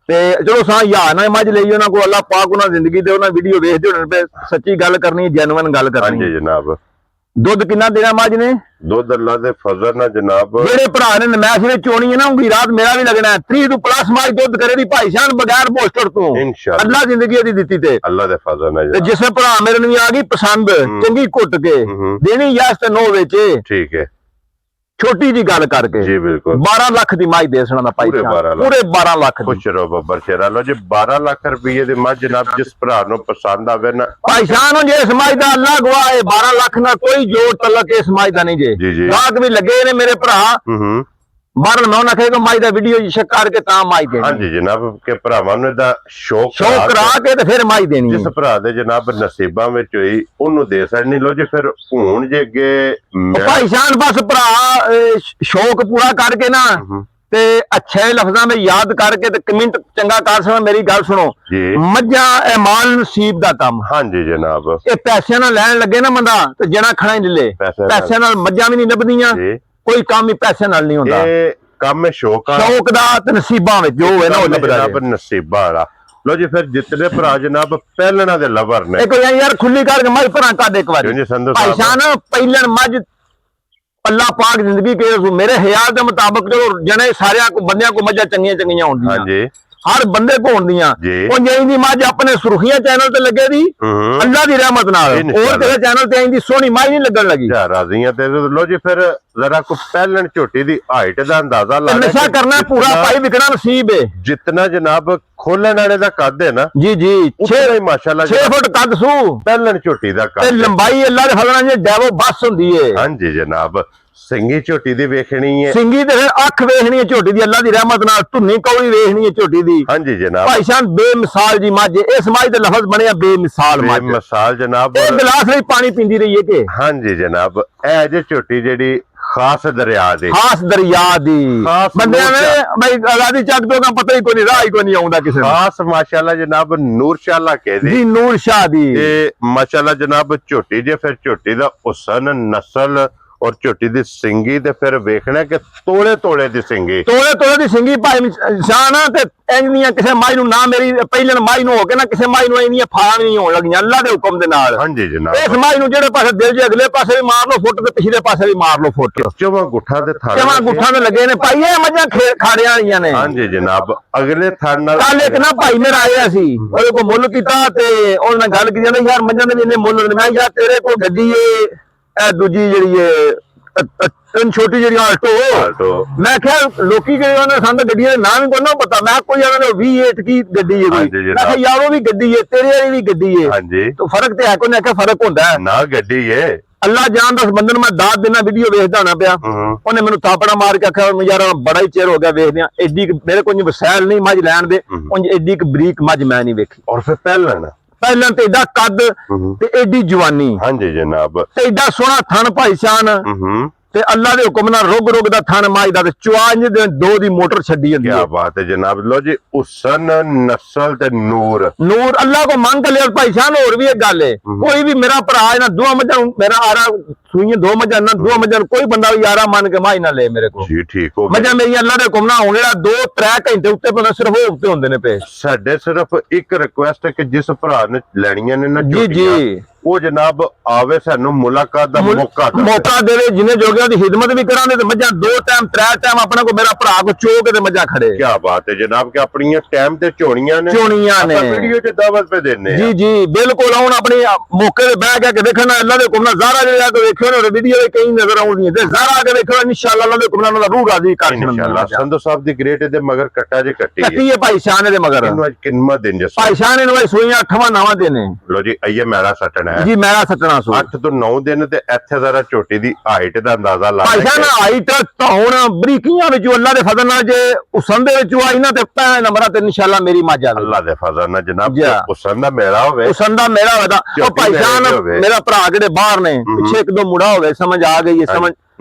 ਤੇ ਚਲੋ ਸਾਂ ਯਾਰ ਨਾ ਮੱਝ ਲਈ ਉਹਨਾਂ ਕੋ ਅੱਲਾ ਪਾਕ ਉਹਨਾਂ ਜ਼ਿੰਦਗੀ ਦੇ ਉਹਨਾਂ ਵੀਡੀਓ ਵੇਖਦੇ ਹੋਣ ਤੇ ਸੱਚੀ ਗੱਲ ਕਰਨੀ ਜੈਨੂਇਨ ਗੱਲ ਕਰਨੀ ਹਾਂਜੀ ਜਨਾਬ ਦੁੱਧ ਕਿੰਨਾ ਦੇਣਾ ਮੱਝ ਨੇ ਦੁੱਧ ਅੱਲਾ ਦੇ ਫਜ਼ਲ ਨਾਲ ਜਨਾਬ ਜਿਹੜੇ ਭਰਾ ਨੇ ਨਮਾਜ਼ ਵਿੱਚ ਚੋਣੀ ਹੈ ਨਾ ਉਹਦੀ ਰਾਤ ਮੇਰਾ ਵੀ ਲੱਗਣਾ 30 ਤੋਂ ਪਲੱਸ ਮੱਝ ਦੁੱਧ ਕਰੇ ਦੀ ਭਾਈ ਸ਼ਾਨ ਬਗੈਰ ਪੋਸਟਰ ਤੋਂ ਇਨਸ਼ਾਅੱਲਾ ਅੱਲਾ ਜ਼ਿੰਦਗੀ ਦੀ ਦਿੱਤੀ ਤੇ ਅੱਲਾ ਦੇ ਫਜ਼ਲ ਨਾਲ ਤੇ ਜਿਸੇ ਭਰਾ ਮੇਰੇ ਨੂੰ ਵੀ ਆ ਗਈ ਪਸੰਦ ਚੰਗੀ ਘੁੱਟ ਕੇ ਦੇਣੀ ਯਾਸ ਤੇ ਨੋ ਵਿੱਚ ਠੀਕ ਹੈ ਛੋਟੀ ਜੀ ਗੱਲ ਕਰਕੇ ਜੀ ਬਿਲਕੁਲ 12 ਲੱਖ ਦੀ ਮਾਈ ਦੇ ਸਣਾ ਦਾ ਭਾਈ ਪੂਰੇ 12 ਲੱਖ ਦੀ ਖੁਸ਼ ਰਹੋ ਬੱਬਰ ਸ਼ੇਰਾ ਲੋ ਜੀ 12 ਲੱਖ ਰੁਪਏ ਦੀ ਮੱਝ ਜਨਾਬ ਜਿਸ ਭਰਾ ਨੂੰ ਪਸੰਦ ਆਵੇ ਨਾ ਭਾਈ ਸ਼ਾਨ ਨੂੰ ਜੇ ਸਮਾਜ ਦਾ ਅੱਲਾ ਗਵਾਹ ਹੈ 12 ਲੱਖ ਨਾਲ ਕੋਈ ਜੋੜ ਤਲਕ ਇਸ ਸਮਾਜ ਦਾ ਨਹੀਂ ਜੇ ਰਾਤ ਵੀ ਲੱਗੇ ਨੇ ਮੇਰੇ ਭਰਾ ਮਾਰਨ ਮੈਂ ਉਹਨਾਂ ਕਹੇਗਾ ਮਾਈ ਦਾ ਵੀਡੀਓ ਚੈੱਕ ਕਰਕੇ ਤਾਂ ਮਾਈ ਦੇਣੀ ਹਾਂਜੀ ਜਨਾਬ ਕਿ ਭਰਾਵਾਂ ਨੂੰ ਇਹਦਾ ਸ਼ੌਕ ਕਰਾ ਕੇ ਤੇ ਫਿਰ ਮਾਈ ਦੇਣੀ ਜਿਸ ਭਰਾ ਦੇ ਜਨਾਬ ਨਸੀਬਾਂ ਵਿੱਚ ਹੋਈ ਉਹਨੂੰ ਦੇ ਸਕਣੀ ਲੋ ਜੀ ਫਿਰ ਹੁਣ ਜੇ ਅੱਗੇ ਭਾਈ ਸ਼ਾਨ ਬਸ ਭਰਾ ਸ਼ੌਕ ਪੂਰਾ ਕਰਕੇ ਨਾ ਤੇ ਅੱਛੇ ਲਫ਼ਜ਼ਾਂ ਵਿੱਚ ਯਾਦ ਕਰਕੇ ਤੇ ਕਮੈਂਟ ਚੰਗਾ ਕਰ ਸਕਣ ਮੇਰੀ ਗੱਲ ਸੁਣੋ ਮੱਝਾਂ ਇਹ ਮਾਲ ਨਸੀਬ ਦਾ ਕੰਮ ਹਾਂਜੀ ਜਨਾਬ ਇਹ ਪੈਸਿਆਂ ਨਾਲ ਲੈਣ ਲੱਗੇ ਨਾ ਬੰਦਾ ਤੇ ਜਣਾ ਖਣਾ ਹੀ ਲੈ ਪੈਸਿਆਂ ਨਾਲ ਮੱਝਾਂ ਵੀ ਨਹੀਂ ਲੱਭਦੀਆਂ ਕੋਈ ਕੰਮ ਹੀ ਪੈਸੇ ਨਾਲ ਨਹੀਂ ਹੁੰਦਾ ਇਹ ਕੰਮ ਸ਼ੌਕ ਦਾ ਤੇ ਨਸੀਬਾਂ ਵਿੱਚ ਜੋ ਹੈ ਨਾ ਉਹ ਲੱਭਦਾ ਨਸੀਬਾਂ ਵਾਲਾ ਲੋ ਜੀ ਫਿਰ ਜਿਤਨੇ ਭਰਾ ਜਨਾਬ ਪਹਿਲਣਾ ਦੇ ਲਵਰ ਨੇ ਇੱਕ ਯਾਰ ਖੁੱਲੀ ਕਰਕੇ ਮੱਝ ਭਰਾ ਕੱਢ ਇੱਕ ਵਾਰੀ ਭਾਈ ਸ਼ਾਨ ਪਹਿਲਣ ਮੱਝ ਅੱਲਾ ਪਾਕ ਜ਼ਿੰਦਗੀ ਕੇ ਮੇਰੇ ਖਿਆਲ ਦੇ ਮੁਤਾਬਕ ਜੋ ਜਣੇ ਸਾਰਿਆਂ ਕੋ ਬੰਦਿਆਂ ਕੋ ਮੱਝਾਂ ਚੰਗੀਆਂ ਹੁੰਦੀਆਂ ਹਾਂਜੀ ਹਰ ਬੰਦੇ ਕੋ ਹੁੰਦੀਆਂ ਉਹ ਜਿਹਦੀ ਮੱਝ ਆਪਣੇ ਸੁਰਖੀਆਂ ਚੈਨਲ ਤੇ ਲੱਗੇ ਦੀ ਅੱਲਾ ਦੀ ਰਹਿਮਤ ਨਾਲ ਹੋਰ ਕਿਸੇ ਚੈਨਲ ਤੇ ਆਂਦੀ ਸੋਹਣੀ ਮੱਝ ਨਹੀਂ ਲੱਗਣ ਲੱਗੀ ਜਾ ਰਾਜ਼ੀਆਂ ਤੇ ਲੋ ਜੀ ਫਿਰ ਜ਼ਰਾ ਕੋ ਪਹਿਲਣ ਝੋਟੀ ਦੀ ਹਾਈਟ ਦਾ ਅੰਦਾਜ਼ਾ ਲਾ ਨਸ਼ਾ ਕਰਨਾ ਪੂਰਾ ਭਾਈ ਵਿਕਣਾ ਨਸੀਬ ਹੈ ਜਿੰਨਾ ਜਨਾਬ ਖੋਲਣ ਵਾਲੇ ਦਾ ਕੱਦ ਹੈ ਨਾ ਜੀ 6 ਮਾਸ਼ਾਅੱਲਾ 6 ਫੁੱਟ ਕੱਦ ਸੂ ਪਹਿਲਣ ਝੋਟੀ ਦਾ ਕੱਦ ਤੇ ਲੰਬਾਈ ਅੱਲਾ ਦੇ ਫਜ਼ਲਾਂ ਨਾਲ ਡੈਵੋ ਬਸ ਹੁੰਦੀ ਹੈ ਹਾਂਜੀ ਜਨਾਬ ਸਿੰਗੀ ਝੋਟੀ ਦੀ ਵੇਖਣੀ ਹੈ ਸਿੰਗੀ ਤੇ ਅੱਖ ਵੇਖਣੀ ਹੈ ਝੋਟੀ ਦੀ ਅੱਲਾ ਦੀ ਰਹਿਮਤ ਨਾਲ ਧੁੰਨੀ ਕੌਲੀ ਵੇਖਣੀ ਹੈ ਝੋਟੀ ਦੀ ਹਾਂਜੀ ਜਨਾਬ ਭਾਈ ਸ਼ਾਨ ਬੇਮਿਸਾਲ ਜੀ ਮੱਝ ਇਸ ਮੱਝ ਦੇ ਲਫ਼ਜ਼ ਬਣਿਆ ਬੇਮਿਸਾਲ ਮੱਝ ਬੇਮਿਸਾਲ ਜਨਾਬ ਇਹ ਗਲਾਸ ਲਈ ਪਾਣੀ ਪੀਂਦੀ ਰਹੀ ਹੈ ਕਿ ਹਾਂਜੀ ਜਨਾਬ ਇਹ ਜੇ ਝੋਟੀ ਜਿਹੜੀ ਖਾਸ ਦਰਿਆ ਦੀ ਬੰਦਿਆਂ ਨੇ ਬਈ ਆਜ਼ਾਦੀ ਚੱਕ ਤੋਂ ਪਤਾ ਹੀ ਕੋਈ ਨਹੀਂ ਰਾਹ ਹੀ ਕੋਈ ਨਹੀਂ ਆਉਂਦਾ ਕਿਸੇ ਨੂੰ ਖਾਸ ਮਾਸ਼ਾਅੱਲਾ ਜਨਾਬ ਨੂਰ ਸ਼ਾਹ ਕਹਿੰਦੇ ਜੀ ਨੂਰ ਸ਼ਾਹ ਦੀ ਤੇ ਮਾਸ਼ਾਅੱਲਾ ਜਨਾਬ ਝੋਟੀ ਜੇ ਫਿਰ ਝੋਟੀ ਦਾ ਹੁਸਨ ਨਸਲ ਔਰ ਝੋਟੀ ਦੀ ਸਿੰਗੀ ਤੇ ਫਿਰ ਵੇਖਣਾ ਕਿ ਤੋਲੇ ਤੋਲੇ ਦੀ ਸਿੰਗੀ ਤੋਲੇ ਦੀ ਸਿੰਗੀ ਭਾਈ ਸ਼ਾਨ ਤੇ ਇੰਨੀਆਂ ਕਿਸੇ ਮਾਈ ਨੂੰ ਨਾ ਮੇਰੀ ਪਹਿਲੇ ਮਾਈ ਨੂੰ ਹੋ ਕੇ ਨਾ ਕਿਸੇ ਮਾਈ ਨੂੰ ਇੰਨੀਆਂ ਫਾਲਾਂ ਨਹੀਂ ਹੋਣ ਲੱਗੀਆਂ ਅੱਲਾ ਦੇ ਹੁਕਮ ਦੇ ਨਾਲ। ਹਾਂਜੀ ਜਨਾਬ। ਇਸ ਮਾਈ ਨੂੰ ਜਿਹੜੇ ਪਾਸੇ ਦਿਲ ਜੇ ਅਗਲੇ ਪਾਸੇ ਵੀ ਮਾਰ ਲਓ ਫੁੱਟ ਤੇ ਪਿਛਲੇ ਪਾਸੇ ਵੀ ਮਾਰ ਲਓ ਫੁੱਟ। ਚਵਾਂ ਗੁੱਠਾ ਦੇ ਥਾਣੇ ਚਵਾਂ ਗੁੱਠਾਂ ਦੇ ਲੱਗੇ ਨੇ ਭਾਈ ਇਹ ਮੱਝਾਂ ਖਾੜਿਆਂ ਵਾਲੀਆਂ ਨੇ। ਹਾਂਜੀ ਜਨਾਬ। ਅਗਲੇ ਥਾਣ ਨਾਲ ਕੱਲ ਇੱਕ ਨਾ ਭਾਈ ਮੇਰਾ ਆਇਆ ਸੀ ਉਹਦੇ ਕੋਲ ਮੁੱਲ ਕੀਤਾ ਤੇ ਉਹਦੇ ਨਾਲ ਗੱਲ ਕੀਤੀ ਕਹਿੰਦਾ ਯਾਰ ਮੱਝਾਂ ਦੇ ਵੀ ਇੰਨੇ ਮੁੱਲ ਨੇ। ਮੈਂ ਯਾਰ ਤੇਰੇ ਕੋਲ ਗੱਡੀ ਏ ਇਹ ਦੂਜੀ ਜਿਹੜੀ ਏ ਛੋਟੀ ਜਿਹੜੀ ਆਲਟੋ। ਮੈਂ ਕਿਹਾ ਲੋਕੀ ਜਿਹੜੇ ਉਹਨਾਂ ਸਾਨੂੰ ਗੱਡੀਆਂ ਦੇ ਨਾਮ ਹੀ ਕੋਈ ਨਾ ਪਤਾ। ਮੈਂ ਕੋਈ ਉਹਨਾਂ ਨੇ V8 ਕੀ ਗੱਡੀ ਏ ਕੋਈ। ਮੈਂ ਕਿਹਾ ਯਾਰ ਉਹ ਵੀ ਗੱਡੀ ਏ ਤੇਰੇ ਵਾਲੀ ਵੀ ਗੱਡੀ ਏ। ਹਾਂਜੀ ਤਾਂ ਫਰਕ ਤੇ ਹੈ ਕੋਈ। ਮੈਂ ਕਿਹਾ ਫਰਕ ਹੁੰਦਾ ਹੈ ਨਾ ਗੱਡੀ ਏ। ਅੱਲਾ ਜਾਨ ਦਾ ਬੰਦੇ ਨੂੰ ਮੈਂ ਦਾਤ ਦੇਣਾ ਵੀਡੀਓ ਵੇਖਦਾ ਹੋਣਾ ਪਿਆ। ਉਹਨੇ ਮੈਨੂੰ ਥਾਪੜਾ ਮਾਰ ਕੇ ਆਖਿਆ ਯਾਰ ਬੜਾ ਹੀ ਚਿਰ ਹੋ ਗਿਆ ਵੇਖਦਿਆਂ ਐਡੀ ਮੇਰੇ ਕੋਲ ਵਸੈਲ ਨਹੀਂ ਮੱਝ ਲੈਣ ਦੇ ਉਂਝ ਐਡੀ ਬਰੀਕ ਮੱਝ ਮੈਂ ਨਹੀਂ ਵੇਖੀ। ਔਰ ਫਿਰ ਪਹਿਲਾਂ ਤੇ ਏਡਾ ਕੱਦ ਤੇ ਏਡੀ ਜਵਾਨੀ। ਹਾਂਜੀ ਜਨਾਬ। ਤੇ ਏਡਾ ਸੋਹਣਾ ਥਣ ਭਾਈ ਸ਼ਾਨ ਤੇ ਅੱਲਾ ਦੇ ਹੁਕਮ ਨਾਲ ਰੁਗ ਦਾ ਥਣ ਮਾਈ ਦਾ ਤੇ ਚੁਆਂਜ ਦੇ ਦੋ ਦੀ ਮੋਟਰ ਛੱਡੀ ਜਾਂਦੀ ਹੈ। ਕੀ ਬਾਤ ਹੈ ਜਨਾਬ। ਲੋ ਜੀ ਹੁਸਨ ਨਸਲ ਤੇ ਨੂਰ ਅੱਲਾ ਕੋ ਮੰਗ ਲਿਆ ਭਾਈ ਸ਼ਾਨ। ਹੋਰ ਵੀ ਇੱਕ ਗੱਲ ਹੈ ਕੋਈ ਵੀ ਮੇਰਾ ਭਰਾ ਇਹਨਾਂ ਦੋਵਾਂ ਮੱਝਾਂ ਨੂੰ ਮੇਰਾ ਆਰਾ ਸੂਈਆਂ ਦੋ ਮੱਝਾਂ ਨਾ ਦੋ ਮੱਝਾਂ ਕੋਈ ਬੰਦਾ ਵੀ ਯਾਰਾ ਮੰਨ ਕੇ ਮਾਈ ਨਾ ਲੈ ਮੇਰੇ ਕੋਲ ਜੀ। ਠੀਕ ਹੋ ਗਿਆ। ਮੱਝਾਂ ਮੇਰੀਆਂ ਅੱਲਾ ਦੇ ਹੁਕਮ ਨਾਲ ਹੋਣ ਜਿਹੜਾ 2-3 ਘੰਟੇ ਉੱਤੇ ਬੰਦਾ ਸਿਰਫ ਉਹ ਉੱਤੇ ਹੁੰਦੇ ਨੇ ਪਏ। ਸਾਡੇ ਸਿਰਫ ਇੱਕ ਰਿਕੁਐਸਟ ਹੈ ਕਿ ਜਿਸ ਭਰਾ ਨੇ ਲੈਣੀਆਂ ਨੇ ਨਾ ਜੀ ਉਹ ਜਨਾਬ ਆਵੇ ਸਾਨੂੰ ਮੁਲਾਕਾਤ ਦਾ ਮੌਕਾ ਦੇਵੇ ਜਿੰਨੇ ਜੋਗਿਆਂ ਦੀ ਖਿਦਮਤ ਵੀ ਕਰਾਂਗੇ ਤੇ ਮੱਝਾਂ 2 ਟਾਈਮ 3 ਟਾਈਮ ਆਪਣਾ ਕੋ ਮੇਰਾ ਭਰਾ ਕੋ ਚੋਕ ਤੇ ਮੱਝਾਂ ਖੜੇ। ਕੀ ਬਾਤ ਹੈ ਜਨਾਬ ਕਿ ਆਪਣੀਆਂ ਟਾਈਮ ਤੇ ਝੋਣੀਆਂ ਨੇ ਵੀਡੀਓ 'ਚ ਦਾਵਤ ਪੇ ਦੇਣੇ। ਜੀ ਬਿਲਕੁਲ ਆਉਣ ਆਪਣੀ ਮੌਕੇ ਤੇ ਬਹਿ ਕੇ ਦੇਖਣਾ ਅੱਲਾ ਦੇ ਹੁਕਮ ਨਾਲ ਜ਼ਾਰਾ ਜਿਹੜਾ ਕੋ ਵੇਖਿਓ ਨਾ ਵੀਡੀਓ ਵਿੱਚ ਕਈ ਨਜ਼ਰ ਆਉਂਦੀਆਂ ਤੇ ਜ਼ਾਰਾ ਆ ਕੇ ਵੇਖੋ ਇਨਸ਼ਾਅੱਲਾ ਅੱਲਾ ਦੇ ਹੁਕਮ ਨਾਲ ਰੂਹ ਰਾਜ਼ੀ ਕਰ ਇਨਸ਼ਾਅੱਲਾ। ਸੰਧੂ ਸਾਹਿਬ ਦੀ ਗ੍ਰੇਟ ਦੇ ਮਗਰ ਕੱਟਾ ਜੇ ਕੱਟੀ ਹੈ ਭਾਈ ਸ਼ਾਨ ਦੇ ਮਗਰ। ਇਹਨੂੰ ਅੱਜ ਕਿੰਨਾ ਦਿਨ ਜਸ ਭਾਈ ਸ਼ਾਨ ਇਹਨੂੰ ਸੂਈਆਂ 8ਵਾਂ 9ਵਾਂ ਦਿਨ ਹੈ। ਲੋ ਜੀ ਇਹ ਮੇਰਾ ਸੱਟਣਾ ਹੈ ਜੀ ਮੇਰਾ ਸੱਟਣਾ 8 ਤੋਂ 9 ਦਿਨ ਤੇ ਇੱਥੇ ਜ਼ਰਾ ਝੋਟੀ ਦੀ ਹਾਈਟ ਦਾ ਅੰਦਾਜ਼ਾ ਲਾ ਭਾਈ ਸਾਹਿਬ ਹਾਈਟ ਧੌਣ ਬਰੀਕੀਆਂ ਵਿੱਚ ਅੱਲਾ ਦੇ ਫਜ਼ਲ ਨਾਲ ਜੇ ਹੁਸਨ ਦੇ ਵਿੱਚ ਆਈ ਨਾ ਤੇ ਪਹਿਲੇ ਨੰਬਰਾਂ ਤੇ ਇਨਸ਼ਾਅੱਲਾ ਮੇਰੀ ਮੱਝ ਆ। ਅੱਲਾ ਦੇ ਫਜ਼ਲ ਨਾਲ ਜਨਾਬ ਹੁਸਨ ਦਾ ਮੇਰਾ ਹੋਵੇ। ਹੁਸਨ ਦਾ ਮੇਰਾ ਹੋਵੇ ਉਹ ਭਾਈ ਸਾਹਿਬ ਮੇਰਾ ਭਰਾ ਜਿਹੜੇ ਬਾਹਰ ਨੇ ਪਿੱਛੇ ਇੱਕ ਦੋ ਮੁੰਡਾ ਹੋਵੇ ਸਮਝ ਆ ਗਈ ਹੈ ਸਮਝ